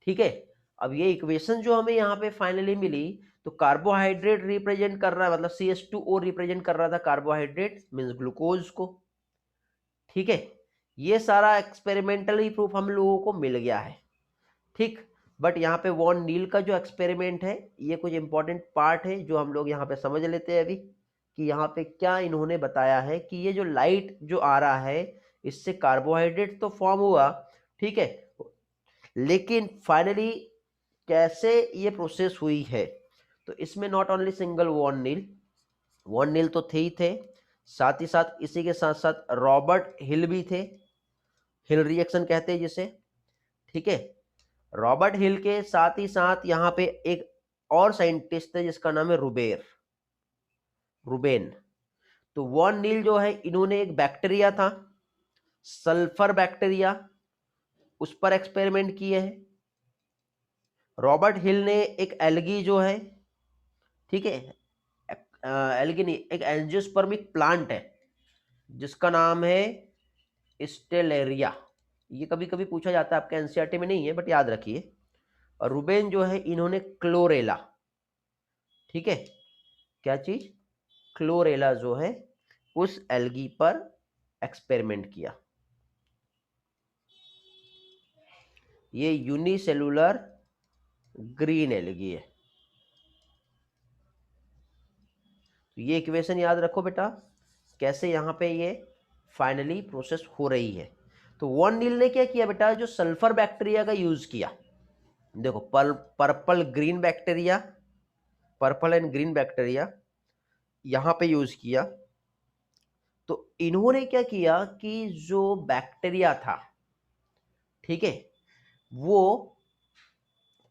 ठीक है। अब ये इक्वेशन जो हमें यहाँ पे फाइनली मिली तो कार्बोहाइड्रेट रिप्रेजेंट कर रहा है, मतलब CH2O रिप्रेजेंट कर रहा था कार्बोहाइड्रेट मीन्स ग्लूकोज को, ठीक है। ये सारा एक्सपेरिमेंटली प्रूफ हम लोगों को मिल गया है, ठीक। बट यहाँ पे वॉन नील का जो एक्सपेरिमेंट है ये कुछ इंपॉर्टेंट पार्ट है जो हम लोग यहाँ पे समझ लेते हैं अभी, कि यहाँ पे क्या इन्होंने बताया है कि ये जो लाइट जो आ रहा है इससे कार्बोहाइड्रेट तो फॉर्म हुआ, ठीक है, लेकिन फाइनली कैसे ये प्रोसेस हुई है। तो इसमें not only single Van Niel तो थे ही थे, साथ ही साथ इसी के साथ साथ रॉबर्ट हिल भी थे, हिल रिएक्शन कहते हैं जिसे, ठीक है। रॉबर्ट हिल के साथ ही साथ यहाँ पे एक और साइंटिस्ट है जिसका नाम है रुबेन। तो वॉन नील जो है इन्होंने एक बैक्टीरिया था सल्फर बैक्टीरिया, उस पर एक्सपेरिमेंट किए हैं। रॉबर्ट हिल ने एक एल्गी जो है, ठीक है, एल्गी नहीं, एक एंजियोस्पर्मिक प्लांट है जिसका नाम है स्टेलेरिया। ये कभी कभी पूछा जाता है, आपके एनसीईआरटी में नहीं है बट याद रखिए। और रुबेन जो है इन्होंने क्लोरेला, ठीक है, क्या चीज, क्लोरेला जो है उस एल्गी पर एक्सपेरिमेंट किया। ये यूनिसेलुलर ग्रीन एल्गी है। तो ये इक्वेशन याद रखो बेटा, कैसे यहाँ पे ये फाइनली प्रोसेस हो रही है। तो वॉन नील ने क्या किया बेटा, जो सल्फर बैक्टीरिया का यूज किया, देखो पर्पल एंड ग्रीन बैक्टीरिया यहां पे यूज किया। तो इन्होंने क्या किया कि जो बैक्टीरिया था, ठीक है, वो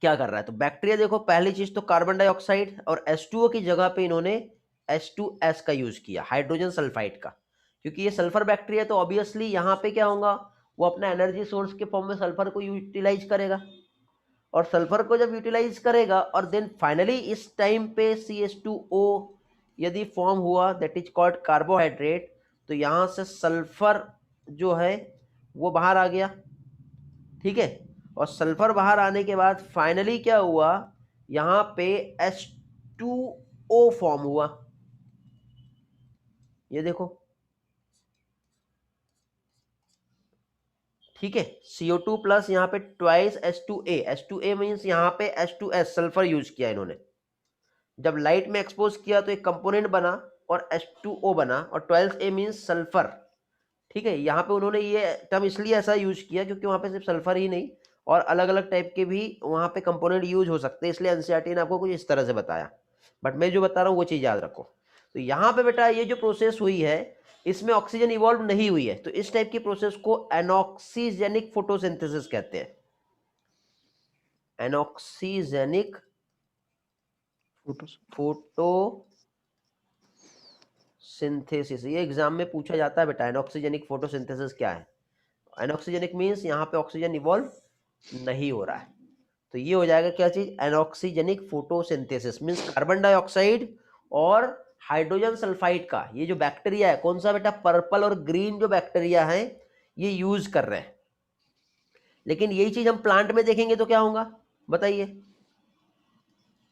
क्या कर रहा है। तो बैक्टीरिया देखो, पहली चीज तो कार्बन डाइऑक्साइड और H2O की जगह पे इन्होंने H2S का यूज किया, हाइड्रोजन सल्फाइड का, क्योंकि ये सल्फर बैक्टीरिया तो ऑब्वियसली यहाँ पे क्या होगा, वो अपना एनर्जी सोर्स के फॉर्म में सल्फर को यूटिलाइज करेगा, और सल्फर को जब यूटिलाइज करेगा और देन फाइनली इस टाइम पे CH2O यदि फॉर्म हुआ, दैट इज कॉल्ड कार्बोहाइड्रेट। तो यहां से सल्फर जो है वो बाहर आ गया, ठीक है। और सल्फर बाहर आने के बाद फाइनली क्या हुआ, यहां पे H2O फॉर्म हुआ, ये देखो, ठीक है। CO2 प्लस यहाँ पे ट्वाइस H2A मीन्स यहाँ पे H2S सल्फर यूज किया इन्होंने। जब लाइट में एक्सपोज किया तो एक कंपोनेंट बना और H2O बना, और 12A मीन्स सल्फर, ठीक है। यहाँ पे उन्होंने ये टर्म इसलिए ऐसा यूज किया क्योंकि वहाँ पे सिर्फ सल्फर ही नहीं और अलग अलग टाइप के भी वहाँ पे कंपोनेंट यूज हो सकते हैं, इसलिए एनसीईआरटी ने आपको कुछ इस तरह से बताया। बट मैं जो बता रहा हूँ वो चीज़ याद रखो। तो यहाँ पे बेटा ये जो प्रोसेस हुई है इसमें ऑक्सीजन इवॉल्व नहीं हुई है, तो इस टाइप की प्रोसेस को एनॉक्सीजेनिक फोटोसिंथेसिस कहते हैं। एनॉक्सीजेनिक फोटोसिंथेसिस, ये एग्जाम में पूछा जाता है बेटा, एनॉक्सीजेनिक फोटोसिंथेसिस क्या है। एनॉक्सीजेनिक मीन्स यहाँ पे ऑक्सीजन इवॉल्व नहीं हो रहा है, तो ये हो जाएगा क्या चीज, एनॉक्सीजेनिक फोटोसिंथेसिस मीन्स कार्बन डाइऑक्साइड और हाइड्रोजन सल्फाइड का ये जो बैक्टीरिया है, कौन सा बेटा, पर्पल और ग्रीन जो बैक्टीरिया है ये यूज कर रहे हैं। लेकिन यही चीज हम प्लांट में देखेंगे तो क्या होगा बताइए,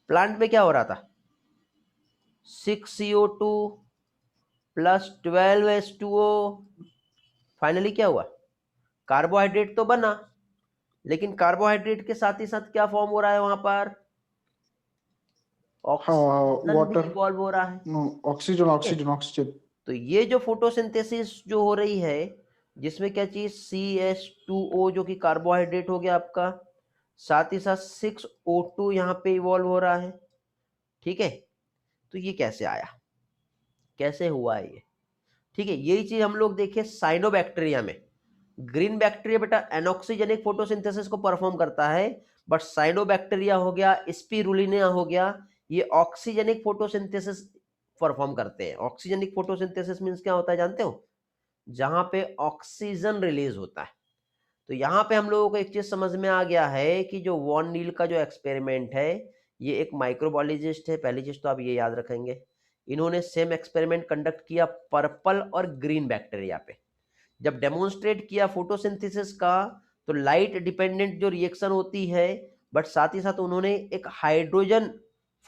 प्लांट में क्या हो रहा था, 6CO2 प्लस 12H2O, फाइनली क्या हुआ, कार्बोहाइड्रेट तो बना, लेकिन कार्बोहाइड्रेट के साथ ही साथ क्या फॉर्म हो रहा है वहां पर, ऑक्सीजन भी वाटर, इवॉल्व हो रहा है। ऑक्सीजन ठीक है? Oxygen oxygen. तो ये जो फोटोसिंथेसिस जो हो रही है, जिसमें क्या चीज, CH2O जो कि कार्बोहाइड्रेट हो गया आपका, साथ ही साथ 6O2 यहाँ पे इवॉल्व हो रहा है। ठीक है, तो ये कैसे आया, कैसे हुआ है ये। ठीक है, यही चीज हम लोग देखे साइनोबैक्टीरिया में। ग्रीन बैक्टीरिया बेटा एनॉक्सीजेनिक फोटोसिंथेसिस को परफॉर्म करता है, बट साइनोबैक्टीरिया हो गया, स्पिरुलिना हो गया, ये ऑक्सीजेनिक फोटोसिंथेसिस परफॉर्म करते हैं। ऑक्सीजेनिक फोटोसिंथेसिस मींस क्या होता है जानते हो, जहां पे ऑक्सीजन रिलीज होता है। तो यहाँ पे हम लोगों को एक चीज समझ में आ गया है कि जो वॉन नील का जो एक्सपेरिमेंट है, ये एक माइक्रोबायोलॉजिस्ट है, पहली चीज तो आप ये याद रखेंगे। इन्होंने सेम एक्सपेरिमेंट कंडक्ट किया पर्पल और ग्रीन बैक्टीरिया पे। जब डेमोन्स्ट्रेट किया फोटोसिंथेसिस का, तो लाइट डिपेंडेंट जो रिएक्शन होती है, बट साथ ही साथ उन्होंने एक hydrogen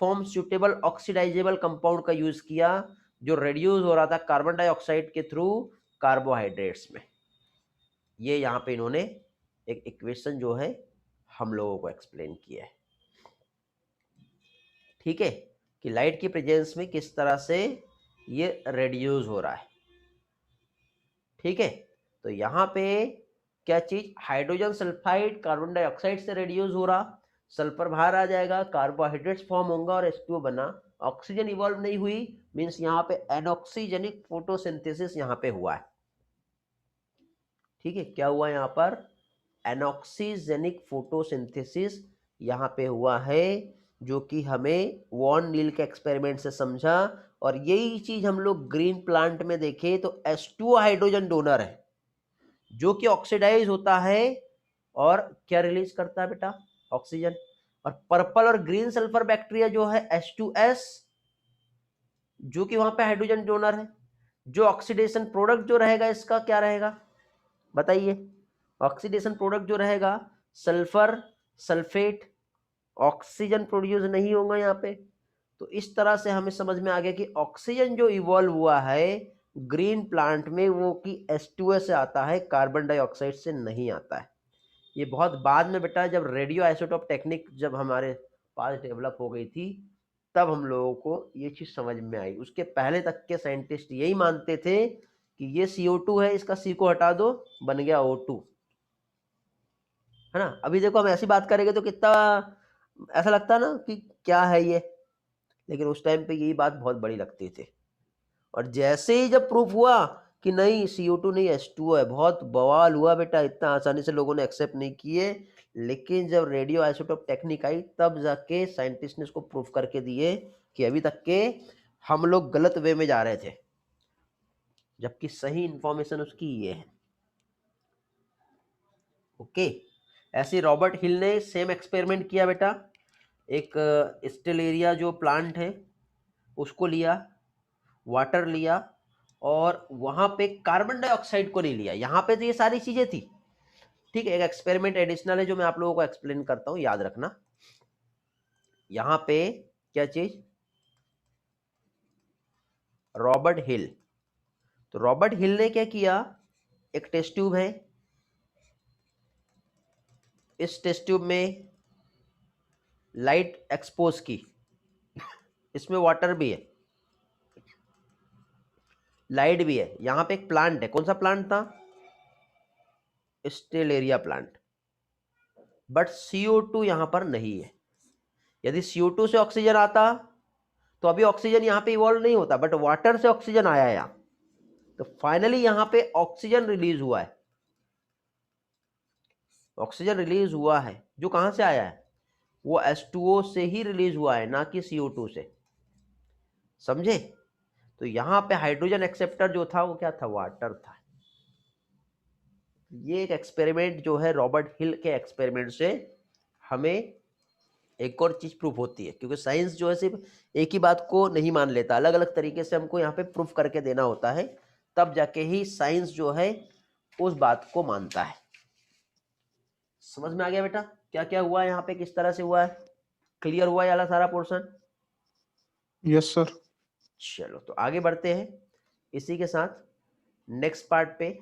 form suitable oxidisable compound का यूज किया, जो रिड्यूस हो रहा था कार्बन डाइऑक्साइड के थ्रू कार्बोहाइड्रेट्स में। ये यहाँ पे इन्होंने एक इक्वेशन जो है हम लोगों को एक्सप्लेन किया है। ठीक है, कि लाइट की प्रेजेंस में किस तरह से ये रिड्यूस हो रहा है। ठीक है, तो यहाँ पे क्या चीज, हाइड्रोजन सल्फाइड कार्बन डाइऑक्साइड से रिड्यूस हो रहा, सल्फर बाहर आ जाएगा, कार्बोहाइड्रेट्स फॉर्म होगा और H2O बना, ऑक्सीजन इवॉल्व नहीं हुई, मींस यहाँ पे एनऑक्सीजेनिक फोटोसिंथेसिस यहाँ पे हुआ है। ठीक है, क्या हुआ यहाँ पर, एनऑक्सीजेनिक फोटोसिंथेसिस यहाँ पे हुआ है, जो कि हमें वॉन नील के एक्सपेरिमेंट से समझा। और यही चीज हम लोग ग्रीन प्लांट में देखे तो H2O हाइड्रोजन डोनर है, जो कि ऑक्सीडाइज होता है और क्या रिलीज करता है बेटा, ऑक्सीजन। और पर्पल और ग्रीन सल्फर बैक्टीरिया जो है H2S, जो कि वहां पे हाइड्रोजन डोनर है। जो ऑक्सीडेशन प्रोडक्ट जो रहेगा इसका क्या रहेगा बताइए, ऑक्सीडेशन प्रोडक्ट जो रहेगा सल्फर सल्फेट, ऑक्सीजन प्रोड्यूस नहीं होगा यहाँ पे। तो इस तरह से हमें समझ में आ गया कि ऑक्सीजन जो इवॉल्व हुआ है ग्रीन प्लांट में, वो कि H2O से आता है, कार्बन डाइऑक्साइड से नहीं आता है। ये बहुत बाद में बेटा, जब रेडियो आइसोटोप टेक्निक जब हमारे पास डेवलप हो गई थी, तब हम लोगों को ये चीज समझ में आई। उसके पहले तक के साइंटिस्ट यही मानते थे कि ये CO2 है, इसका C को हटा दो, बन गया O2, है ना। अभी देखो हम ऐसी बात करेंगे तो कितना ऐसा लगता है ना कि क्या है ये, लेकिन उस टाइम पे यही बात बहुत बड़ी लगती थी। और जैसे ही जब प्रूफ हुआ कि नहीं CO2 नहीं H2O है, बहुत बवाल हुआ बेटा, इतना आसानी से लोगों ने एक्सेप्ट नहीं किए। लेकिन जब रेडियो आइसोटोप टेक्निक आई, तब जाके साइंटिस्ट ने इसको प्रूफ करके दिए कि अभी तक के हम लोग गलत वे में जा रहे थे, जबकि सही इंफॉर्मेशन उसकी ये है। ओके, ऐसे रॉबर्ट हिल ने सेम एक्सपेरिमेंट किया बेटा। एक स्टेलेरिया जो प्लांट है उसको लिया, वाटर लिया, और वहां पे कार्बन डाइऑक्साइड को नहीं लिया। यहाँ पे तो ये सारी चीजें थी। ठीक है, एक एक्सपेरिमेंट एडिशनल है जो मैं आप लोगों को एक्सप्लेन करता हूं, याद रखना। यहाँ पे क्या चीज, रॉबर्ट हिल। तो रॉबर्ट हिल ने क्या किया, एक टेस्ट ट्यूब है, इस टेस्ट ट्यूब में लाइट एक्सपोज की, इसमें वाटर भी है, लाइट भी है। यहाँ पे एक प्लांट है, कौन सा प्लांट था, स्टेलेरिया प्लांट, बट CO2 यहां पर नहीं है। यदि CO2 से ऑक्सीजन आता तो अभी ऑक्सीजन यहाँ पे इवॉल्व नहीं होता, बट वाटर से ऑक्सीजन आया है यहाँ, तो फाइनली यहाँ पे ऑक्सीजन रिलीज हुआ है। ऑक्सीजन रिलीज हुआ है जो कहां से आया है, वो H2O से ही रिलीज हुआ है, ना कि CO2 से। समझे, तो यहाँ पे हाइड्रोजन एक्सेप्टर जो था वो क्या था, वाटर था। ये एक एक्सपेरिमेंट जो है रॉबर्ट हिल के एक्सपेरिमेंट से हमें एक और चीज प्रूफ होती है, क्योंकि साइंस जो है सिर्फ एक ही बात को नहीं मान लेता, अलग अलग तरीके से हमको यहाँ पे प्रूफ करके देना होता है, तब जाके ही साइंस जो है उस बात को मानता है। समझ में आ गया बेटा क्या क्या हुआ है यहाँ पे, किस तरह से हुआ है? क्लियर हुआ है वाला सारा पोर्शन? Yes sir. चलो तो आगे बढ़ते हैं इसी के साथ नेक्स्ट पार्ट पे।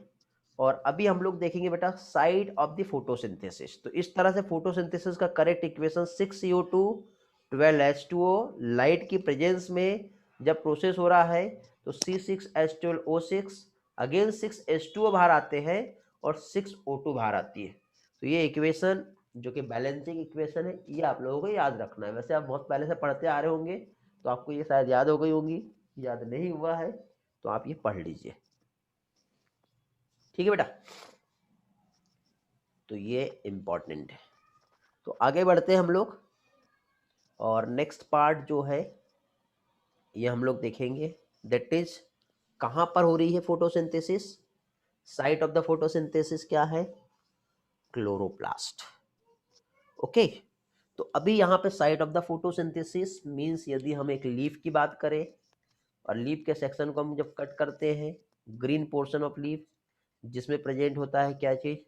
और अभी हम लोग देखेंगे बेटा साइड ऑफ द फोटोसिंथेसिस। तो इस तरह से फोटोसिंथेसिस का correct equation 6CO2 12H2O, light की प्रेजेंस में जब प्रोसेस हो रहा है तो C6H12O6, अगेन 6H2O बाहर आते हैं और 6O2 बाहर आती है। तो ये इक्वेशन जो कि बैलेंसिंग इक्वेशन है, ये आप लोगों को याद रखना है। वैसे आप बहुत पहले से पढ़ते आ रहे होंगे तो आपको ये शायद याद हो गई होंगी, याद नहीं हुआ है तो आप ये पढ़ लीजिए, ठीक है बेटा। तो ये इंपॉर्टेंट है। तो आगे बढ़ते हैं हम लोग, और नेक्स्ट पार्ट जो है ये हम लोग देखेंगे, दैट इज कहाँ पर हो रही है photosynthesis. Site of the photosynthesis क्या है? क्लोरोप्लास्ट। ओके, तो अभी यहाँ पे site of the photosynthesis means यदि हम एक लीफ की बात करें, और लीफ के सेक्शन को हम जब कट करते हैं, ग्रीन पोर्शन ऑफ लीफ जिसमें प्रेजेंट होता है क्या चीज?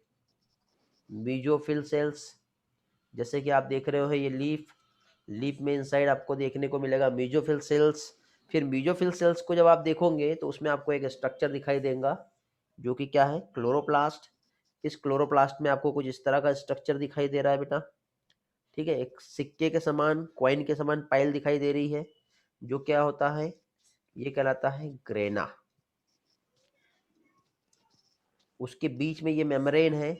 Mesophyll cells. जैसे कि आप देख रहे हो ये लीफ में इनसाइड आपको देखने को मिलेगा मेसोफिल सेल्स। फिर मेसोफिल सेल्स को जब आप देखोगे तो उसमें आपको एक स्ट्रक्चर दिखाई देगा जो कि क्या है? क्लोरोप्लास्ट। इस क्लोरोप्लास्ट में आपको कुछ इस तरह का स्ट्रक्चर दिखाई दे रहा है बेटा, ठीक है। एक सिक्के के समान, कॉइन के समान पाइल दिखाई दे रही है, जो क्या होता है? ये कहलाता है ग्रेना। उसके बीच में ये मेम्ब्रेन है,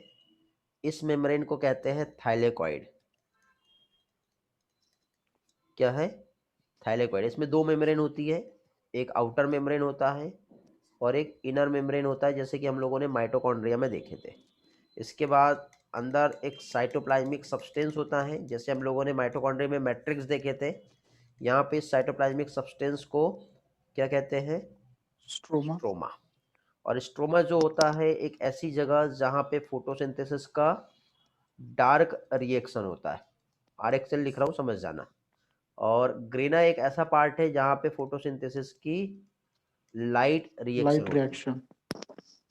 इस मेम्ब्रेन को कहते हैं थाइलेकॉइड। क्या है? थाइलेकॉइड। इसमें दो मेम्ब्रेन होती है, एक आउटर मेम्ब्रेन होता है और एक इनर मेम्ब्रेन होता है, जैसे कि हम लोगों ने माइटोकॉन्ड्रिया में देखे थे। इसके बाद अंदर एक साइटोप्लाज्मिक सब्सटेंस होता है, जैसे हम लोगों ने माइटोकॉन्ड्रिया में मैट्रिक्स देखे थे। यहाँ पे साइटोप्लाज्मिक सब्सटेंस को क्या कहते हैं? स्ट्रोमा। स्ट्रोमा। और स्ट्रोमा जो होता है एक ऐसी जगह जहाँ पे फोटोसिंथेसिस का डार्क रिएक्शन होता है। RXL लिख रहा हूँ, समझ जाना। और ग्रेना एक ऐसा पार्ट है जहाँ पे फोटोसिंथेसिस की लाइट रिएक्शन लाइट होती है, रिएक्शन।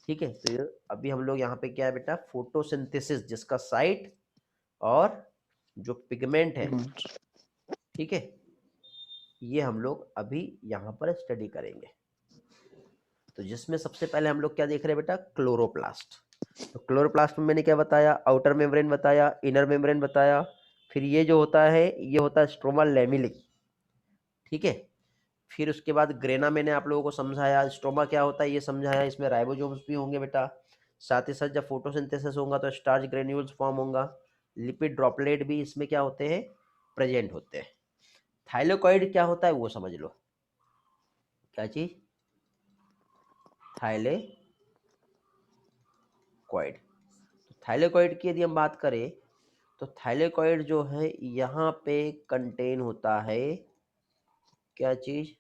ठीक है। तो अभी हम लोग यहाँ पे क्या है बेटा? फोटोसिंथेसिस जिसका साइट और जो पिगमेंट है, ठीक है, ये हम लोग अभी यहाँ पर स्टडी करेंगे। तो जिसमें सबसे पहले हम लोग क्या देख रहे हैं बेटा? क्लोरोप्लास्ट। तो क्लोरोप्लास्ट में मैंने क्या बताया? आउटर मेम्ब्रेन बताया, इनर मेम्ब्रेन बताया। फिर ये जो होता है ये होता है स्ट्रोमा लैमेलिक, ठीक है। फिर उसके बाद ग्रेना मैंने आप लोगों को समझाया, स्ट्रोमा क्या होता है ये समझाया। इसमें राइबोसोम्स भी होंगे बेटा, साथ ही साथ जब फोटोसिंथेसिस होगा तो स्टार्च ग्रेन्यूल्स फॉर्म होगा, लिपिड ड्रॉपलेट भी इसमें क्या होते हैं? प्रेजेंट होते हैं। थाइलेकॉइड क्या होता है वो समझ लो, क्या चीज? थाइलेकॉइड। तो थाइलेकॉइड की यदि हम बात करें तो थाइलेकॉइड जो है यहाँ पे कंटेन होता है क्या चीज?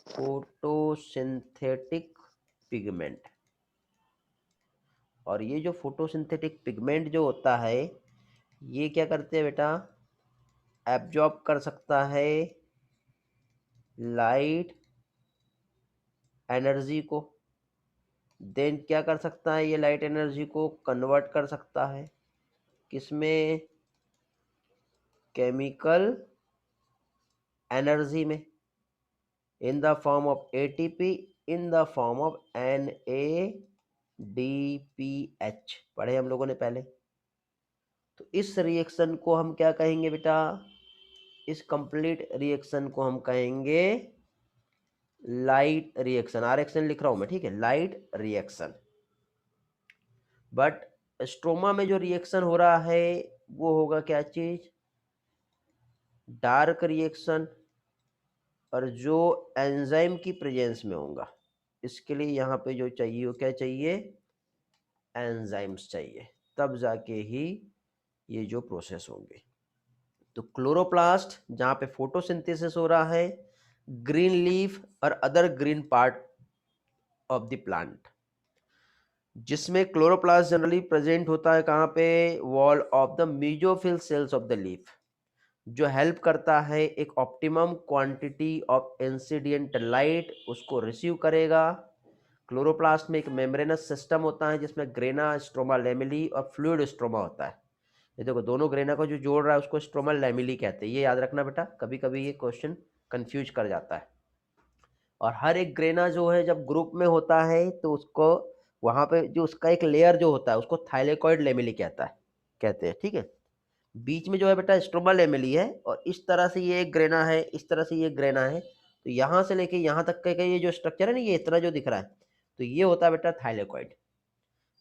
Photosynthetic pigment. और ये जो फोटोसिंथेटिक पिगमेंट जो होता है ये क्या करते हैं बेटा? एब्जॉर्ब कर सकता है लाइट एनर्जी को, देन क्या कर सकता है? ये लाइट एनर्जी को कन्वर्ट कर सकता है किसमें? केमिकल एनर्जी में, in the form of ATP, in the form of NADPH। पढ़े हम लोगों ने पहले। तो इस रिएक्शन को हम क्या कहेंगे बेटा? इस कंप्लीट रिएक्शन को हम कहेंगे लाइट रिएक्शन। RXN लिख रहा हूं मैं, ठीक है, लाइट रिएक्शन। बट स्ट्रोमा में जो रिएक्शन हो रहा है वो होगा क्या चीज? डार्क रिएक्शन, और जो एंजाइम की प्रेजेंस में होगा। इसके लिए यहाँ पे जो चाहिए वो क्या चाहिए? एंजाइम्स चाहिए, तब जाके ही ये जो प्रोसेस होंगे। तो क्लोरोप्लास्ट जहाँ पे फोटोसिंथेसिस हो रहा है, ग्रीन लीफ और other green part of the plant. जिसमें क्लोरोप्लास्ट जनरली प्रेजेंट होता है कहाँ पे, wall of the mesophyll cells of the leaf, जो हेल्प करता है एक optimum quantity of incident light उसको रिसीव करेगा। क्लोरोप्लास्ट में एक मेम्ब्रेनस सिस्टम होता है जिसमें ग्रेना, स्ट्रोमा लैमेली और फ्लूइड स्ट्रोमा होता है। ये देखो दोनों ग्रेना को जो जोड़ रहा है उसको स्ट्रोमा लैमेली कहते हैं, ये याद रखना बेटा, कभी कभी ये क्वेश्चन कंफ्यूज कर जाता है। और हर एक ग्रेना जो है जब ग्रुप में होता है तो उसको वहाँ पे जो उसका एक लेयर जो होता है उसको थाइलेकॉइड लैमेली कहते हैं, ठीक है। बीच में जो है बेटा स्ट्रोमा लैमेली है, और इस तरह से ये एक ग्रेना है, इस तरह से ये ग्रेना है, तो यहाँ से लेके यहाँ तक का ये जो स्ट्रक्चर है ना, ये इतना जो दिख रहा है, तो ये होता है बेटा थाइलेकॉइड,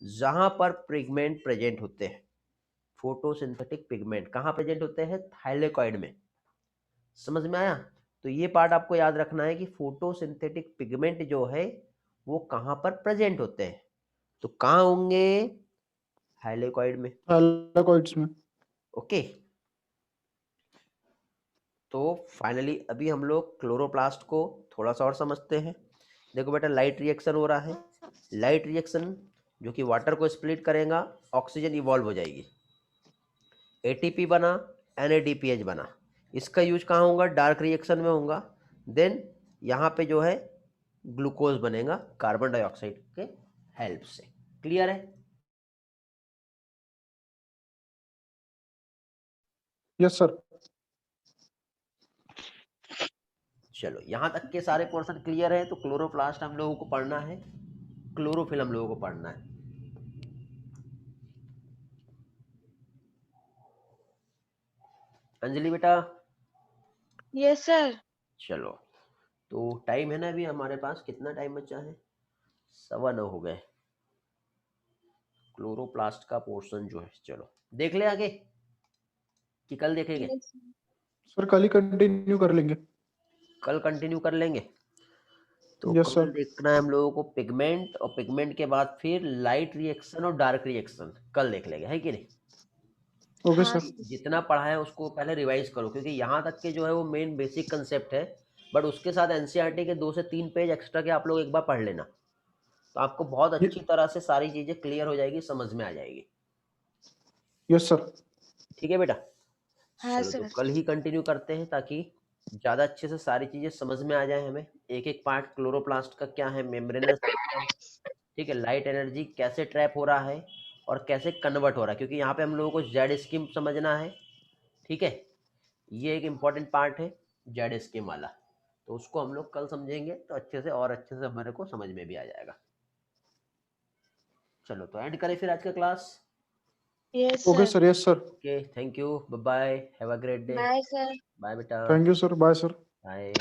जहाँ पर पिगमेंट प्रेजेंट होते हैं। फोटोसिंथेटिक पिगमेंट कहाँ प्रेजेंट होते हैं, थाइलेकॉइड में। समझ में आया? तो ये पार्ट आपको याद रखना है कि फोटोसिंथेटिक पिगमेंट जो है वो कहाँ पर प्रेजेंट होते हैं, तो कहाँ होंगे, थाइलेकॉइड में। थाइलेकॉइड्स में। ओके, तो फाइनली अभी हम लोग क्लोरोप्लास्ट को थोड़ा सा और समझते हैं। देखो बेटा, लाइट रिएक्शन हो रहा है, लाइट रिएक्शन जो कि वाटर को स्प्लिट करेगा, ऑक्सीजन इवॉल्व हो जाएगी, एटीपी बना, NADPH बना। इसका यूज कहाँ होगा, डार्क रिएक्शन में होगा। देन यहाँ पे जो है ग्लूकोज बनेगा कार्बन डाइऑक्साइड के हेल्प से। क्लियर है? Yes sir. चलो यहाँ तक के सारे पोर्शन क्लियर है। तो क्लोरोप्लास्ट हम लोगों को पढ़ना है, क्लोरोफिल हम लोगों को पढ़ना है। अंजलि बेटा, Yes, sir. चलो, तो टाइम है ना अभी हमारे पास, कितना टाइम बचा है, 9:15 हो गए। क्लोरोप्लास्ट का पोर्शन जो है, चलो देख ले आगे कि कल देखेंगे? Yes, sir. सर कल ही कंटिन्यू कर लेंगे। कल कंटिन्यू कर लेंगे। तो यस कल सर। देखना है हम लोगों को पिगमेंट, और पिगमेंट के बाद फिर लाइट रिएक्शन और डार्क रिएक्शन कल देख लेंगे, है कि नहीं? ओके हाँ, सर। जितना पढ़ा है उसको पहले रिवाइज करो, क्योंकि यहाँ तक के जो है वो मेन बेसिक कंसेप्ट है, बट उसके साथ एनसीईआरटी के 2 से 3 पेज एक्स्ट्रा के आप लोग एक बार पढ़ लेना, तो आपको बहुत अच्छी तरह से सारी चीजें क्लियर हो जाएगी, समझ में आ जाएगी। Yes sir. ठीक है बेटा? हाँ, चलो, तो sir. कल ही कंटिन्यू करते हैं ताकि ज़्यादा अच्छे से सारी चीज़ें समझ में आ जाए हमें। एक एक पार्ट क्लोरोप्लास्ट का क्या है, मेम्ब्रेनस सिस्टम, ठीक है, लाइट एनर्जी कैसे ट्रैप हो रहा है और कैसे कन्वर्ट हो रहा है, क्योंकि यहाँ पे हम लोगों को जेड स्कीम समझना है, ठीक है। ये एक इम्पॉर्टेंट पार्ट है जेड स्कीम वाला, तो उसको हम लोग कल समझेंगे तो अच्छे से, और अच्छे से हमारे को समझ में भी आ जाएगा। चलो, तो एंड करें फिर आज का class. Yes, okay sir. Sir. Yes sir. Okay, thank you, bye bye, have a great day. Bye, sir. Bye बेटा, thank you sir. Bye sir. Bye.